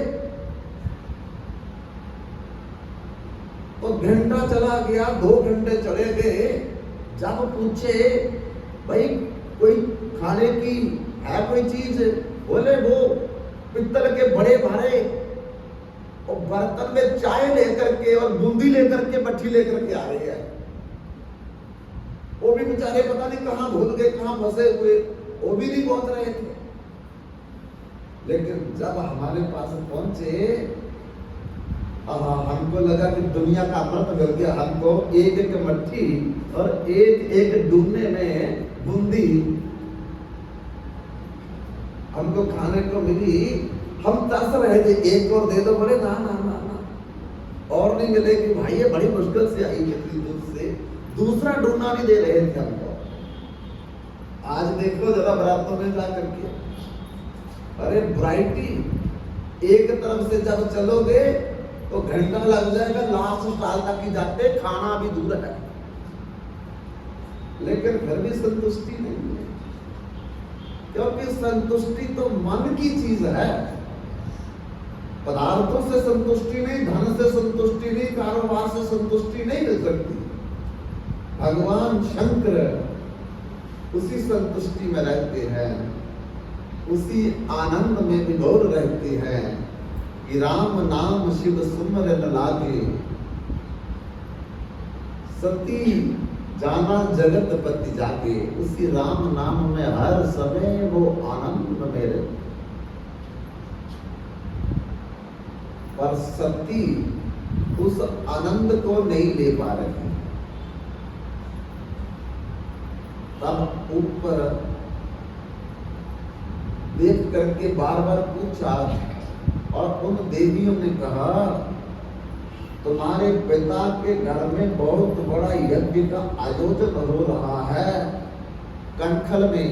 तो घंटा चला गया, 2 घंटे चले गए। जब पूछे भाई कोई खाने की है कोई चीज, बोले वो पित्तल के बड़े भारे और बर्तन में चाय लेकर के और बूंदी लेकर के, मट्ठी लेकर के आ रही है। वो भी बेचारे पता नहीं कहां भूल गए, कहां फंसे हुए, वो भी नहीं पहुंच रहे थे। लेकिन जब हमारे पास पहुंचे, हमको लगा कि दुनिया का अमृत मिल गया। हमको एक एक मट्ठी और एक एक डूबने में बूंदी हमको खाने को मिली। हम तरस रहे थे, एक और दे दो। बोले ना ना ना ना, और नहीं मिलेगी भाई, ये बड़ी मुश्किल से आई इतनी दूर से। दूसरा ढूंढना भी दे रहे थे हमको। आज देखो जरा बारातों में जा करके, अरे वैरायटी, एक तरफ से जब चलोगे तो घंटा लग जाएगा, लास्ट साल तक ही जाते, खाना भी दूर है। लेकिन फिर भी संतुष्टि नहीं है, क्योंकि संतुष्टि तो मन की चीज है। पदार्थों से संतुष्टि नहीं, धन से संतुष्टि नहीं, कारोबार से संतुष्टि नहीं मिल सकती। भगवान शंकर उसी संतुष्टि में रहते हैं, उसी आनंद में विभोर रहते हैं कि राम नाम शिव सुमरन लागे, सती जाना जगत पति जाके। उसी राम नाम में हर समय वो आनंद में रहते। पर सती उस आनंद को नहीं ले पा रही। तब ऊपर देख करके बार बार पूछा, और उन देवियों ने कहा तुम्हारे पिता के घर में बहुत बड़ा यज्ञ का आयोजन हो रहा है कनखल में,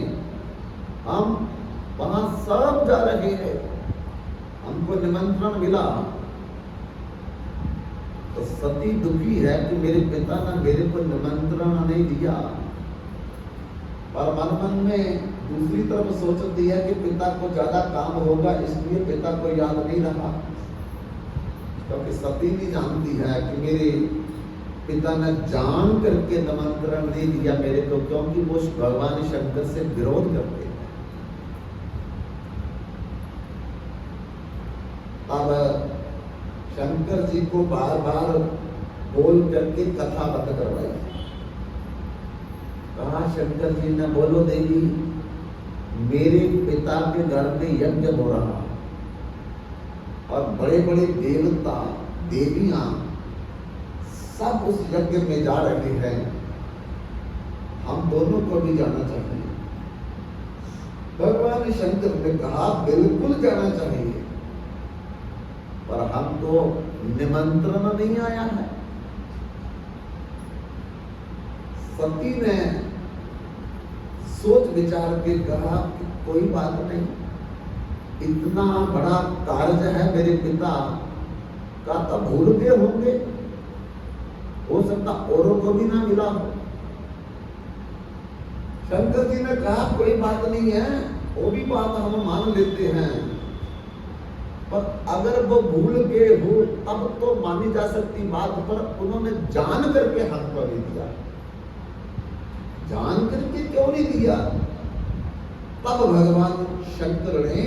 हम वहां सब जा रहे हैं, हमको निमंत्रण मिला। तो सती दुखी है कि मेरे पिता ने मेरे को निमंत्रण नहीं दिया, पर मन मन में दूसरी तरफ सोचती है कि पिता को ज्यादा काम होगा, इसलिए पिता को याद नहीं रहा। क्योंकि सती भी जानती है कि मेरे पिता ने जान करके निमंत्रण नहीं दिया मेरे को, क्योंकि वो भगवान शंकर से विरोध करते हैं। अब शंकर जी को बार बार बोल करके कथा बंद करवाई। कहा शंकर जी ने, बोलो देवी, मेरे पिता के घर में यज्ञ हो रहा और बड़े बड़े देवता देवियां सब उस यज्ञ में जा रहे हैं, हम दोनों को भी जाना चाहिए। भगवान शंकर ने कहा बिल्कुल जाना चाहिए, पर हमको निमंत्रण नहीं आया है। सती ने सोच विचार के कहा कि कोई बात नहीं, इतना बड़ा कार्य है मेरे पिता का, तो भूल गए होंगे, हो सकता औरों को भी ना मिला हो। शंकर जी ने कहा कोई बात नहीं है, वो भी बात हम मान लेते हैं, पर अगर वो भूल गए हो तब तो मानी जा सकती बात, पर उन्होंने जान करके हमको नहीं दिया। जान करके क्यों नहीं दिया? तब भगवान शंकर ने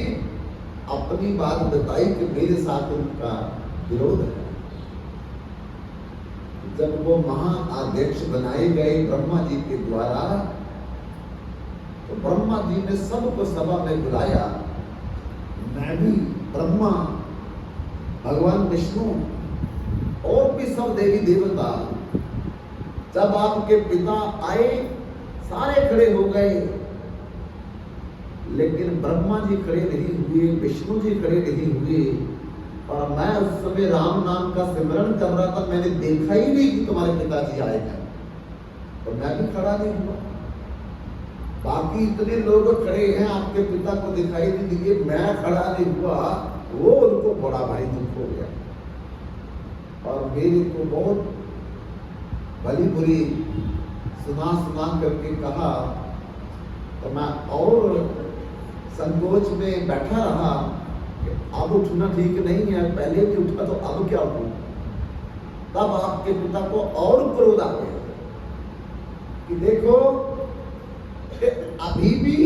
अपनी बात बताई कि मेरे साथ उनका विरोध है। जब वो महाअध्यक्ष बनाए गए ब्रह्मा जी के द्वारा, तो ब्रह्मा जी ने सबको सभा में बुलाया। मैं भी, ब्रह्मा, भगवान विष्णु और भी सब देवी देवता, जब आपके पिता आए सारे खड़े हो गए, लेकिन ब्रह्मा जी खड़े नहीं हुए, विष्णु जी खड़े नहीं हुए। और मैं उस समय राम नाम का सिमरन कर रहा था, मैंने देखा ही नहीं कि तुम्हारे पिताजी आए हैं, और मैं भी खड़ा नहीं हुआ। बाकी इतने लोग खड़े हैं, आपके पिता को दिखाई नहीं दिए, मैं खड़ा नहीं हुआ, वो उनको बड़ा भारी दुख हो गया। और मेरे को बहुत भली बुरी सुना करके कहा, तो मैं और संकोच में बैठा रहा कि अब उठना ठीक नहीं है, पहले भी उठा तो अब क्या उठूं। तब आपके पिता को और क्रोध आ गया कि देखो अभी भी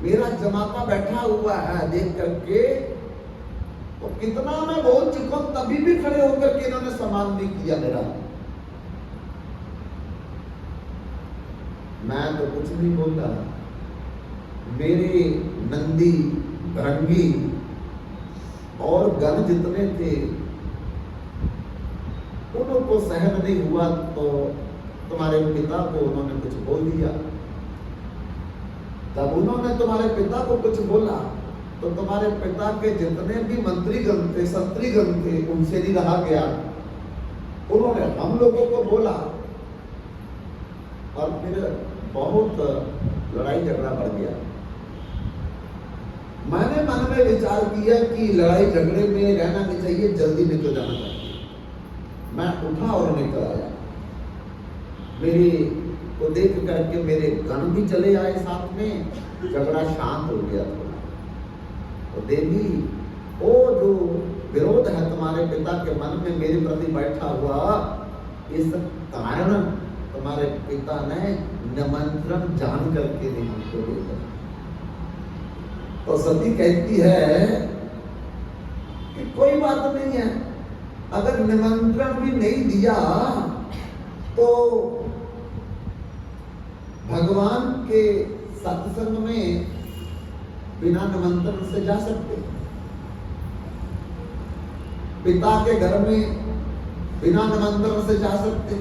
मेरा जमाता बैठा हुआ है, देख करके तो कितना मैं बोल चुका हूं, तभी भी खड़े होकर के इन्होंने सम्मान नहीं किया मेरा। मैं तो कुछ नहीं बोला। मेरे नंदी, भृंगी और गण जितने थे, उनको सहन नहीं हुआ, तो तुम्हारे पिता को उन्होंने कुछ बोल दिया। तब उन्होंने तुम्हारे पिता को कुछ बोला, तो तुम्हारे पिता के जितने भी मंत्रीगण थे, शत्रुगण थे, उनसे नहीं रहा गया। उन्होंने हम लोगों को बोला, और फिर बहुत लड़ाई झगड़ा बढ़ गया। मैंने मन में विचार किया कि लड़ाई झगड़े में रहना नहीं चाहिए, जल्दी निकल जाना चाहिए। मैं उठा और निकल आया। मेरे को देख करके मेरे गण भी चले आए साथ में, झगड़ा शांत हो गया थोड़ा। तो देवी, वो जो विरोध है तुम्हारे पिता के मन में मेरे प्रति बैठा हुआ, इस कारण तुम्हारे पिता ने निमंत्रण जान करके नहीं हमको दिया। तो सती कहती है कि कोई बात नहीं है, अगर निमंत्रण भी नहीं दिया तो भगवान के सत्संग में बिना निमंत्रण से जा सकते, पिता के घर में बिना निमंत्रण से जा सकते,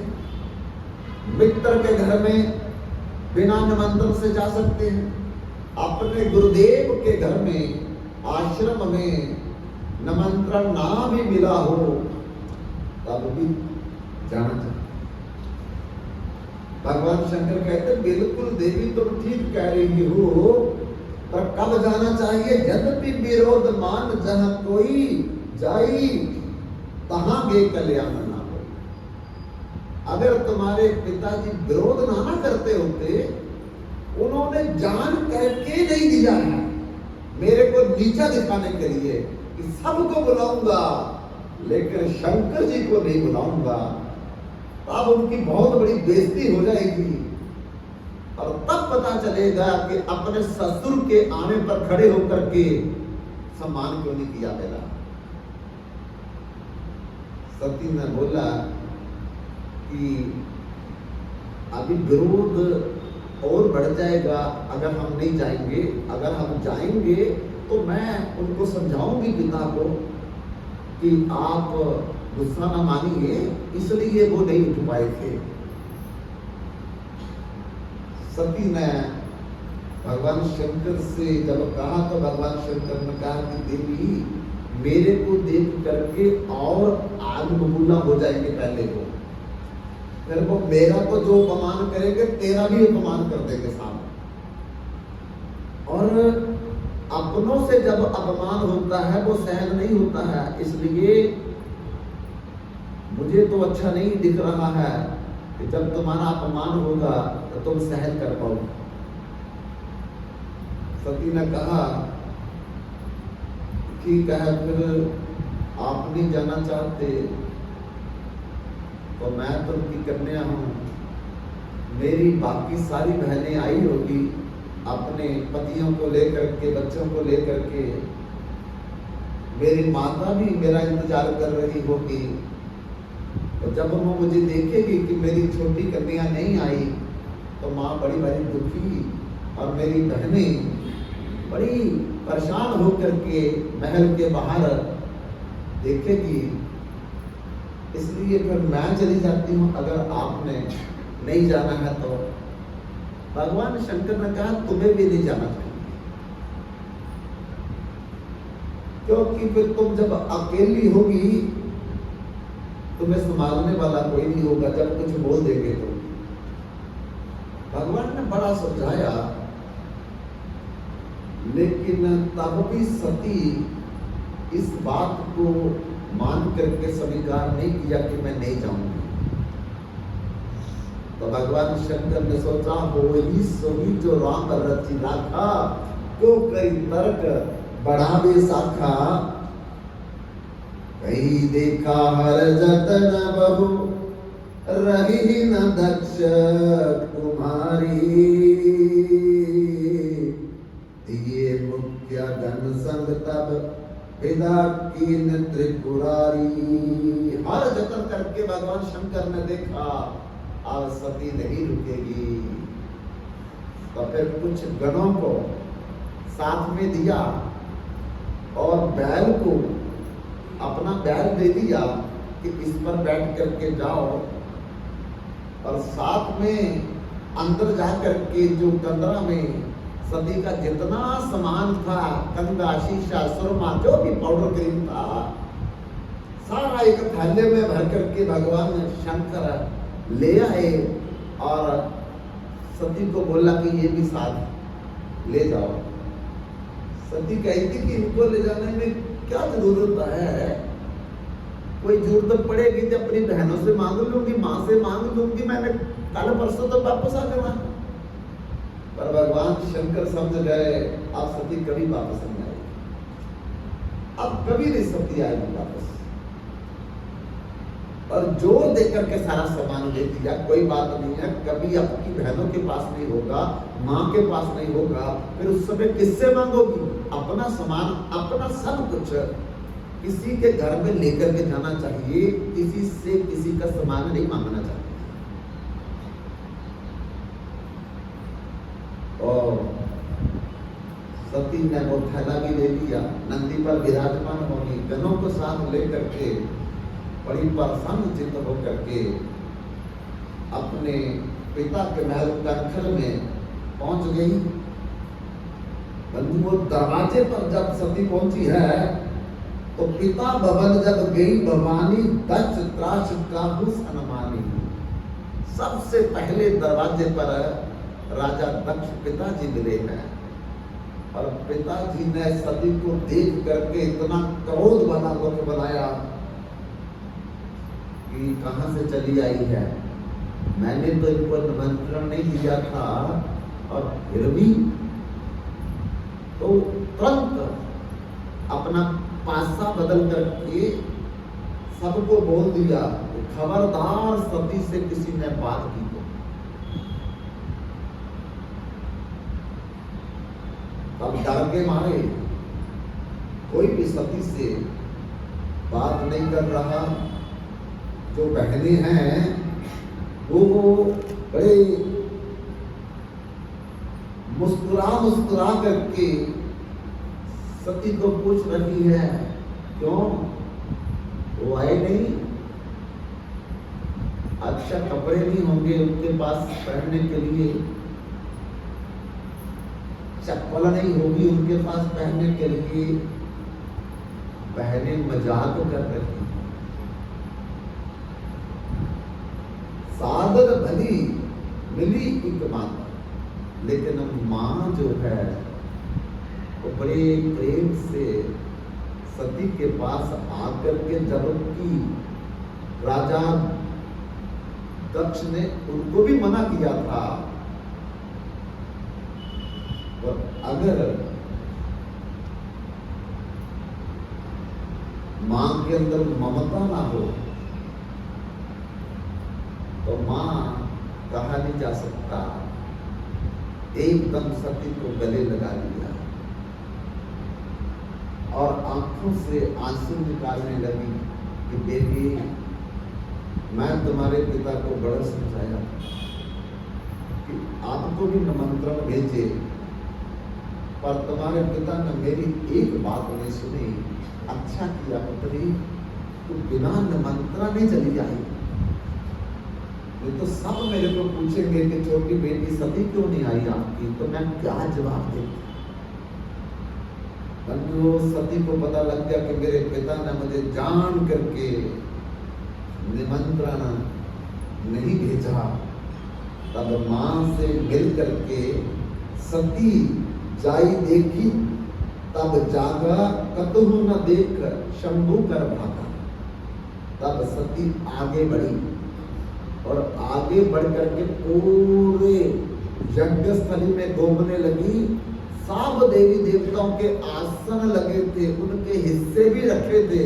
मित्र के घर में बिना निमंत्रण से जा सकते हैं, अपने गुरुदेव के घर में, आश्रम में निमंत्रण ना भी मिला हो तब भी जाना चाहिए। भगवान शंकर कहते बिल्कुल देवी तुम ठीक कह रही हो पर कब जाना चाहिए? यद्यपि विरोध मान जहां कोई जाई, तहां गे कल्याण ना हो। अगर तुम्हारे पिताजी विरोध ना करते होते, उन्होंने जान करके नहीं दिया है मेरे को नीचा दिखाने के लिए कि सबको बुलाऊंगा लेकिन शंकर जी को नहीं बुलाऊंगा। तब उनकी बहुत बड़ी बेइज्जती हो जाएगी और तब पता चलेगा कि अपने ससुर के आने पर खड़े होकर के सम्मान क्यों नहीं किया मेरा। सती ने बोला कि अभी विरोध और बढ़ जाएगा अगर हम नहीं जाएंगे। अगर हम जाएंगे तो मैं उनको समझाऊंगी पिता को कि आप गुस्सा ना मानिए, इसलिए वो नहीं उठ पाए थे। सती ने भगवान शंकर से जब कहा तो भगवान शंकर ने कहा कि देवी मेरे को देख करके और आग बबूला हो जाएंगे पहले को, मेरे को मेरा तो जो अपमान करेंगे तेरा भी अपमान कर देंगे सामने। और अपनों से जब अपमान होता है वो सहन नहीं होता है, इसलिए मुझे तो अच्छा नहीं दिख रहा है कि जब तुम्हारा अपमान होगा तो तुम सहन कर पाओगे। सती ने कहा ठीक है, फिर आप नहीं जाना चाहते तो मैं तो उनकी कन्या हूं, मेरी बाकी सारी बहनें आई होगी अपने पतियों को लेकर के, बच्चों को लेकर के, मेरी माता भी मेरा इंतजार कर रही होगी। तो जब वो मुझे देखेगी कि मेरी छोटी कन्या नहीं आई तो माँ बड़ी बड़ी दुखी और मेरी बहनें बड़ी परेशान होकर के महल के बाहर देखेगी, इसलिए फिर मैं चली जाती हूँ अगर आपने नहीं जाना है तो। भगवान शंकर ने कहा तुम्हें भी नहीं जाना चाहिए, क्योंकि फिर तुम जब अकेली होगी तुम्हें संभालने वाला कोई नहीं होगा, जब कुछ बोल देंगे तो। भगवान ने बड़ा समझाया, लेकिन तब भी सती इस बात को मान करके स्वीकार नहीं किया कि मैं नहीं जाऊंगी। तो भगवान शंकर ने सोचा हो ही सोही जो राम रची राखा, क्यों कई तर्क बढ़ावे साखा। कहीं देखा हर जतन बहु रही न दक्ष कुमारी। दिए मुख्य धन संग तब विदा कीन त्रिपुरारी। हर जतन करके भगवान शंकर ने देखा अब सती नहीं रुकेगी, तो फिर कुछ गणों को साथ में दिया और बैल को अपना बैल दे दिया कि इस पर बैठ करके जाओ, और साथ में अंदर जाकर के जो कमरा में सती का जितना सामान था, कंगा, शीशा, सुरमा, जो भी पाउडर क्रीम था, सारा एक थैले में भर करके भगवान शंकर ले आए और सती को बोला कि ये भी साथ ले जाओ। सती कहती कि इनको ले जाने में क्या जरूरत है, कोई जरूरत पड़ेगी तो अपनी बहनों से मांग लूंगी, माँ से मांग लूंगी, मैंने कल परसों तो वापस आ जाना। पर भगवान शंकर समझ गए अब सती कभी वापस नहीं आएगी, अब कभी नहीं सती आएगी वापस। और जोर देकर के सारा सामान दे दिया, कोई बात नहीं है, कभी आपकी बहनों के पास नहीं होगा, माँ के पास नहीं होगा, फिर उस समय किससे मांगोगी? अपना सामान, अपना सब कुछ किसी के घर में लेकर के जाना चाहिए, किसी से किसी का सामान नहीं मांगना चाहिए। और सती ने वो थैला भी ले लिया, नंदी पर विराजमान होगी, गनों को साथ लेकर के बड़ी प्रसन्न चित्त होकर के अपने पिता के महल कंखल में पहुंच गई। वो दरवाजे पर जब सती पहुंची है तो पिता भवन जब गई भवानी, दक्ष त्रास काहू सनमानी। सबसे पहले दरवाजे पर राजा दक्ष पिताजी मिले हैं और पिताजी ने सती को देख करके इतना क्रोध वाला मुख बनाया कि कहां से चली आई है, मैंने तो इनको निमंत्रण नहीं दिया था, और फिर भी। तो तुरंत अपना पासा बदल करके सबको बोल दिया कि खबरदार सती से किसी ने बात की तो। तब डर के मारे कोई भी सती से बात नहीं कर रहा। जो बहनें हैं वो बड़े मुस्कुरा करके सती को पूछ रही है, क्यों वो आए नहीं? अच्छा कपड़े नहीं होंगे उनके पास पहनने के लिए, चप्पल नहीं होगी उनके पास पहनने के लिए। बहनें मजाक कर रही, सादर भली मिली एक माता, लेकिन मां जो है वो बड़े प्रेम से सती के पास आकर के, जबकि राजा दक्ष ने उनको भी मना किया था, और अगर मां के अंदर ममता ना हो तो मां कहा नहीं जा सकता। एकदम सती को गले लगा लिया और आंखों से आंसू निकालने लगी कि बेटी, मैं तुम्हारे पिता को बड़ा समझाया कि आपको भी निमंत्रण भेजे, पर तुम्हारे पिता ने मेरी एक बात नहीं सुनी। अच्छा किया पुत्री, तू बिना निमंत्रण नहीं चली आई, नहीं तो सब मेरे को पूछेंगे कि छोटी बेटी सती क्यों नहीं आई आपकी, तो मैं क्या जवाब देती। परंतु सती को पता लग गया कि मेरे पिता ने मुझे जान करके निमंत्रण नहीं भेजा। तब मां से मिल करके सती जाई देखी, तब जागा कतहु न देख शंभु कर भागा। तब सती आगे बढ़ी और आगे बढ़ करके पूरे यज्ञ स्थली में घूमने लगी। सब देवी देवताओं के आसन लगे थे, उनके हिस्से भी रखे थे,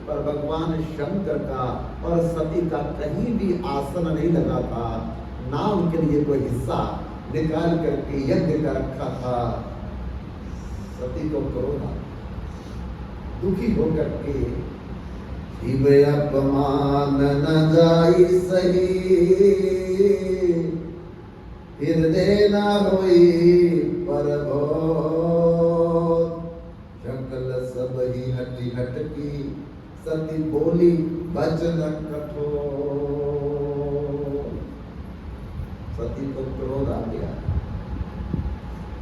पर भगवान शंकर का और सती का कहीं भी आसन नहीं लगा था, ना उनके लिए कोई हिस्सा निकाल करके यज्ञ का रखा था। सती को क्रोध आया, दुखी होकर के शिव अपमान न जाई सही, हृदय न होई पर शकल सब ही हटी हटकी, सती बोली वचन कठोर। सती को क्रोध आ गया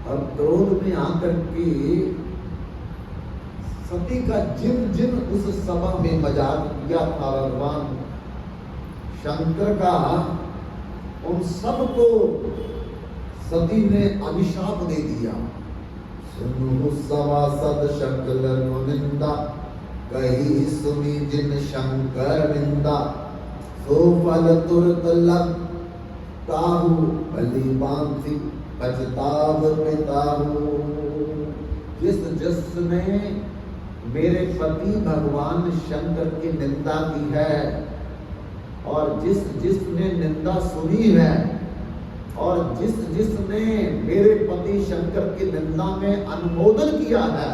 और क्रोध में आकर के सती का जिन जिन उस सभा में मजाक किया था भगवान शंकर का, उन सबको सती ने अभिशाप दे दिया। सुनु सभासद शकल निंदा, कही सुनी जिन शंकर निंदा, सो फल तुरत लग ताहु, भली बांधि पछताव पिताहु। जिसने मेरे पति भगवान शंकर की निंदा की है, और जिसने निंदा सुनी है, और जिसने मेरे पति शंकर की निंदा में अनुमोदन किया है,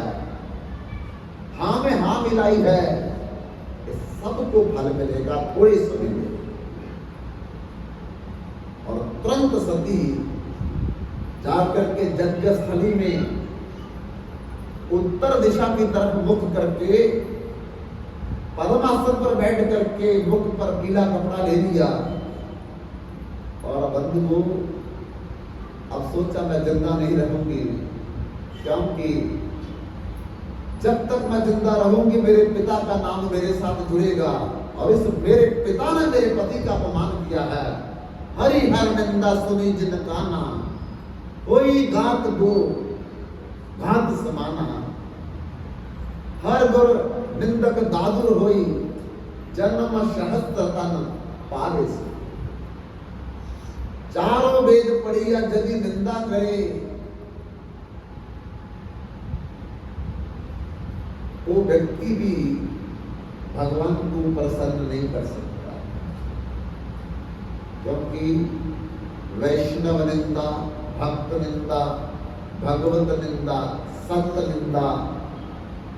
हाँ में हाँ मिलाई है, सबको फल मिलेगा, थोड़े समय में। और तुरंत सती जाकर के यज्ञ स्थली में उत्तर दिशा की तरफ मुख करके पद्मासन पर बैठ करके मुख पर पीला कपड़ा ले लिया, और बंधु अब सोचा मैं जिंदा नहीं रहूंगी, क्योंकि जब तक मैं जिंदा रहूंगी मेरे पिता का नाम मेरे साथ जुड़ेगा, और इस मेरे पिता ने मेरे पति का अपमान किया है। हरि हर निंदा सुनी जिन काना, कोई घात गो भांत समाना, हर गुर निंदक दादुर होई, जन्म सहस्त्र तन पावे से। चारों वेद पढ़ी या यदि निंदा करे, वो व्यक्ति भी भगवान को प्रसन्न नहीं कर सकता, क्योंकि वैष्णव निंदा, भक्त निंदा, भगवत निंदा, संत निंदा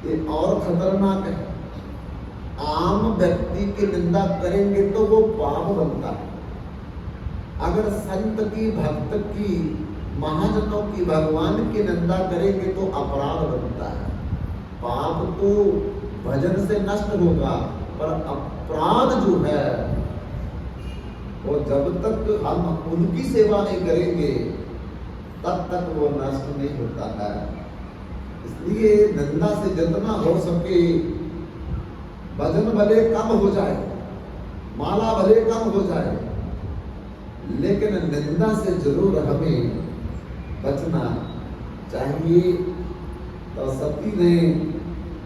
ये और खतरनाक है। आम व्यक्ति की निंदा करेंगे तो वो पाप बनता है। अगर संत की, भक्त की, महाजनों की, भगवान की निंदा करेंगे तो अपराध बनता है। पाप तो भजन से नष्ट होगा, पर अपराध जो है वो जब तक हम उनकी सेवा नहीं करेंगे तब तक वो नष्ट नहीं होता है। इसलिए निंदा से जितना हो सके, भजन भले कम हो जाए, माला भले कम हो जाए, लेकिन निंदा से जरूर हमें बचना चाहिए। तो सती ने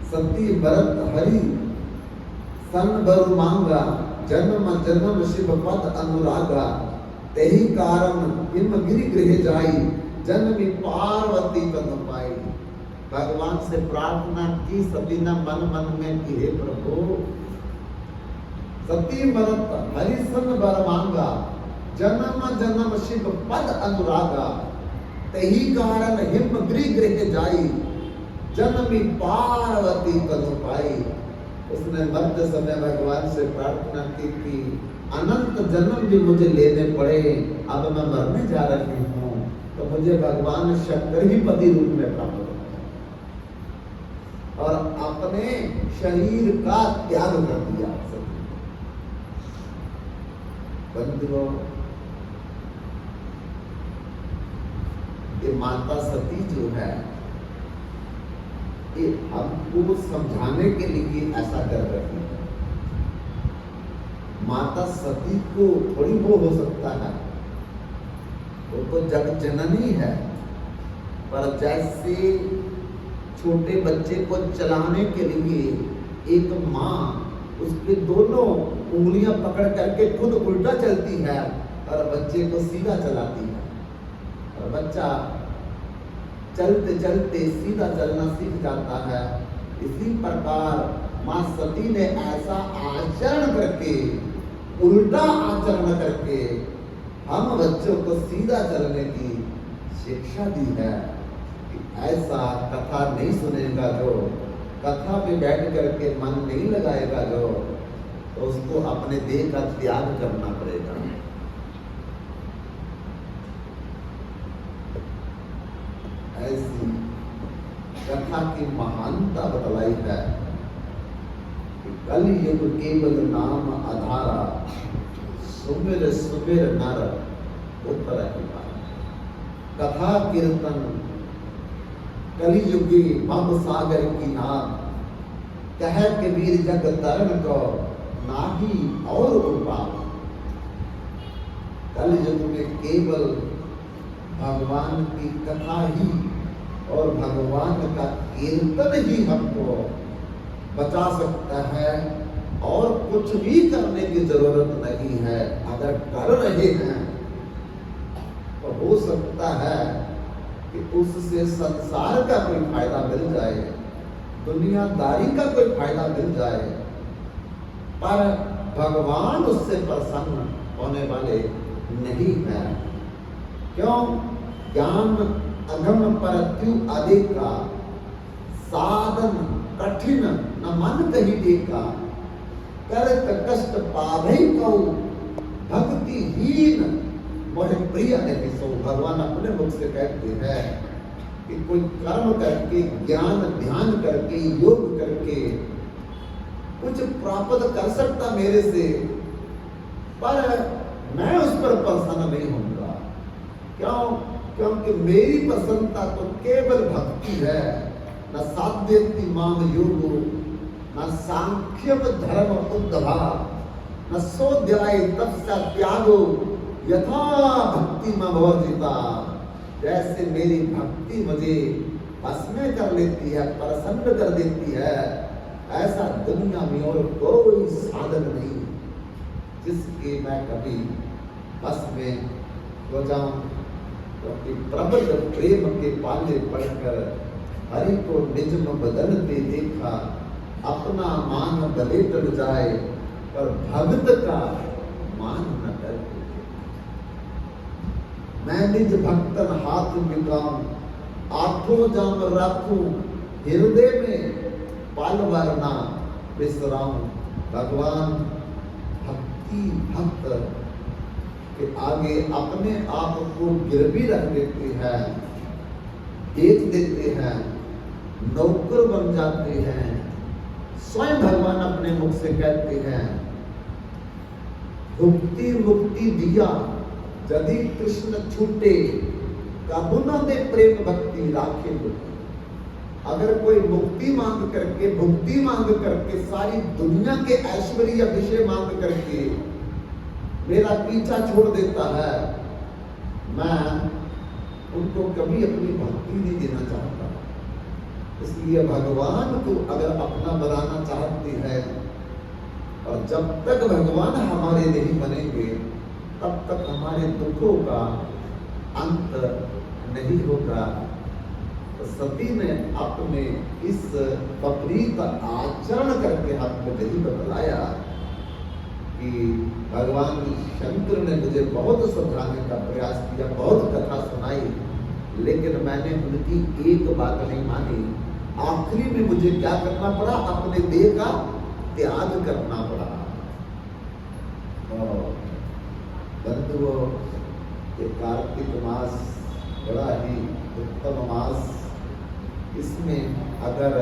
सती भरत हरि सन बर मांगा, जन्म जन्म शिव पद अनुरागा, तेहि कारण हिमगिरि गृह जाई, जन्मी पार्वती पद पाई। भगवान से प्रार्थना की सती ने मन मन में कि हे प्रभु, सती भरत हरि सन बर मांगा, जन्म जन्म शिव पद अनुरागा, तेहि कारण हिमगिरि गृह जाई, जन्मी पार्वती पद पाई। उसने मध्य समय भगवान से प्रार्थना की कि अनंत जन्म भी मुझे लेने पड़े, अब मैं मरने जा रही हूँ, तो मुझे भगवान शंकर ही पति रूप में प्राप्त हो, और अपने शरीर का त्याग कर दिया। बंधुओं, ये माता सती जो है, ये हमको समझाने के लिए ऐसा कर रही है। माता सती को थोड़ी वो हो सकता है, वो तो जग जननी है, पर जैसे छोटे बच्चे को चलाने के लिए एक माँ उसके दोनों उंगलियां पकड़ करके खुद उल्टा चलती है और बच्चे को सीधा चलाती है, और बच्चा चलते चलते सीधा चलना सीख जाता है। इसी प्रकार माँ सती ने ऐसा आचरण करके, उल्टा आचरण करके हम बच्चों को सीधा चलने की शिक्षा दी है। कि ऐसा कथा नहीं सुनेगा जो, कथा पे बैठ करके मन नहीं लगाएगा जो, तो उसको अपने देह का त्याग करना पड़ेगा। ऐसी कथा की महानता बतलाई है कि कल युग केवल नाम आधारा, सुमिर सुमिर नर उत्तर कथा कीर्तन कलियुगी भव सागर की नाम, कह कबीर जग तरण को नाही और उपाय। कलयुग में केवल भगवान की कथा ही और भगवान का कीर्तन ही हमको बचा सकता है, और कुछ भी करने की जरूरत नहीं है। अगर कर रहे हैं तो हो सकता है कि उससे संसार का कोई फायदा मिल जाए, दुनियादारी का कोई फायदा मिल जाए, पर भगवान उससे प्रसन्न होने वाले नहीं है। क्यों? ज्ञान अगम परत्यु अधिका, साधन कठिन न मन कही देखा, कर कष्ट पावै कौ, भक्तिहीन मोह प्रिय नहीं सो। भगवान अपने मुख से कहते हैं कि कोई कर्म करके, ज्ञान ध्यान करके, योग करके कुछ प्राप्त कर सकता मेरे से, पर मैं उस पर प्रसन्न नहीं होऊंगा। क्यों? क्योंकि मेरी प्रसन्नता तो केवल भक्ति है। न साध्यति माम योगो, न सांख्यम धर्म उद्धवा, न सोध्याय तपस्या त्यागो, यथा भक्ति में भवर्जिता। जैसे मेरी भक्ति मुझे भस्म कर लेती है, प्रसन्न कर देती है। ऐसा दुनिया में और कोई साधन नहीं जिसके मैं कभी बस में हो जाऊं। क्योंकि प्रबल प्रेम के पाले पढ़कर हरि को निज में बदलते देखा। अपना मान भले टल जाए पर भक्त का मान न डरे। मैं निज भक्तन हाथ मिलाऊं, आठों जाम राखूं, हृदय में पल भर ना बिसराऊं। भगवान भक्ति भक्त के आगे अपने आप को गिरवी रख देते हैं, बेच देते हैं, नौकर बन जाते हैं। स्वयं भगवान अपने मुख से कहते हैं, मुक्ति मुक्ति दिया यदि कृष्ण छूटे, कबू न दे प्रेम भक्ति राखे लोग। अगर कोई मुक्ति मांग करके, भुक्ति मांग करके, सारी दुनिया के ऐश्वर्य विषय मांग करके मेरा पीछा छोड़ देता है, मैं उनको कभी अपनी भक्ति नहीं देना चाहता। इसलिए भगवान को अगर अपना बनाना चाहते हैं, और जब तक भगवान हमारे नहीं बनेंगे तब तक हमारे दुखों का अंत नहीं होगा। तो सती ने अपने इस विपरीत आचरण करके हमें यही बतलाया कि भगवान शंकर ने मुझे बहुत समझाने का प्रयास किया, बहुत कथा सुनाई, लेकिन मैंने उनकी एक बात नहीं मानी। आखिरी में मुझे क्या करना पड़ा? अपने देह का त्याग करना पड़ा। बंधुओं, ये कार्तिक मास बड़ा ही उत्तम मास। इसमें अगर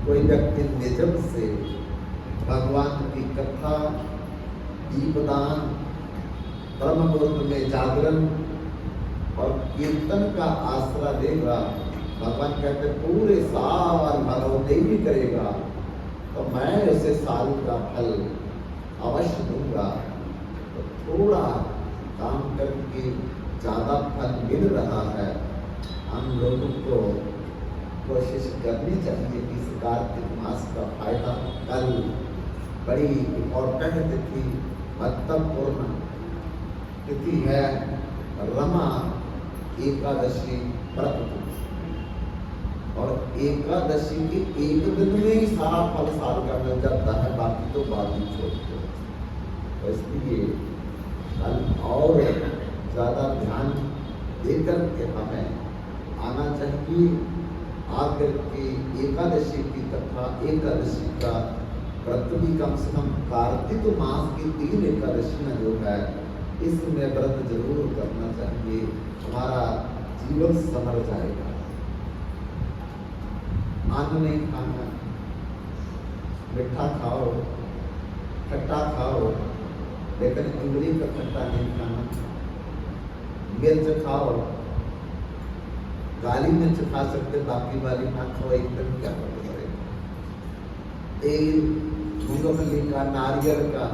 कोई व्यक्ति निजम से भगवान की कथा, दीपदान, ब्रह्म मुहूर्त में जागरण और कीर्तन का आसरा देगा, भगवान कहते पूरे साल भगवती भी करेगा तो मैं उसे साल का फल अवश्य दूंगा। तो थोड़ा काम करके ज्यादा फल मिल रहा है, हम लोगों को कोशिश करनी चाहिए कि इस कार्तिक मास का फायदा। कल बड़ी इम्पोर्टेंट तिथि, महत्वपूर्ण तिथि है रमा एकादशी व्रत, और एकादशी के एक दिन में ही सारा फल साल का मिल जाता है, बाकी तो बाद में छोड़ते। तो इसलिए कल और ज्यादा ध्यान देकर के हमें आना चाहिए। आकर के एकादशी की कथा, एकादशी का व्रत भी कम से कम कार्तिक मास की 3 एकादशियां जो है इसमें व्रत जरूर करना चाहिए। हमारा जीवन संवर जाएगा। अन्न नहीं खाना, मीठा खाओ, खट्टा खाओ, लेकिन इमली का खट्टा नहीं खाना। मिर्च खाओ, काली मिर्च खा सकते, बाकी वाली ना खाओ, एकदम क्या करेगा। तेल मूंगफली का, नारियल का,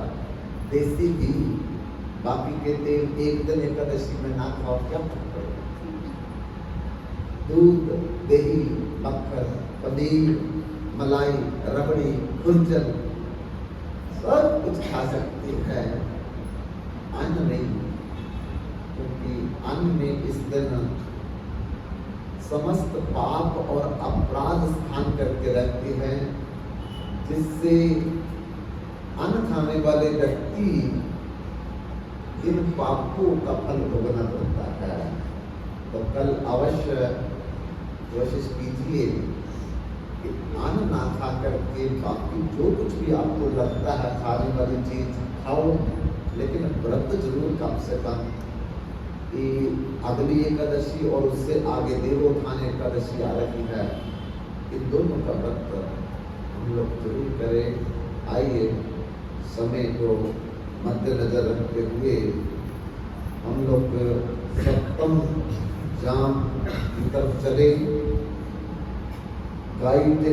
देसी घी, बाकी के तेल एक दिन एकादशी में ना खाओ, क्या करेगा। दूध, दही, मक्खन, पनीर, मलाई, रबड़ी, कुंजन सब कुछ खा सकते हैं, अन्न नहीं, क्योंकि अन्न में इस दिन समस्त पाप और अपराध स्थान करके रखते हैं, जिससे अन्न खाने वाले व्यक्ति इन पापों का फल भोगना पड़ता है। तो कल अवश्य कोशिश कीजिए कि अन्न ना खा करके बाकी जो कुछ भी आपको लगता है खाने वाली चीज खाओ, लेकिन व्रत जरूर कम से कम कि अगली एकादशी और उससे आगे देवोत्थान एकादशी आ रही है, इन दोनों का व्रत हम लोग जरूर करें। आइए समय को मद्देनजर रखते हुए हम लोग सप्तम जाम की तरफ चले। गाइड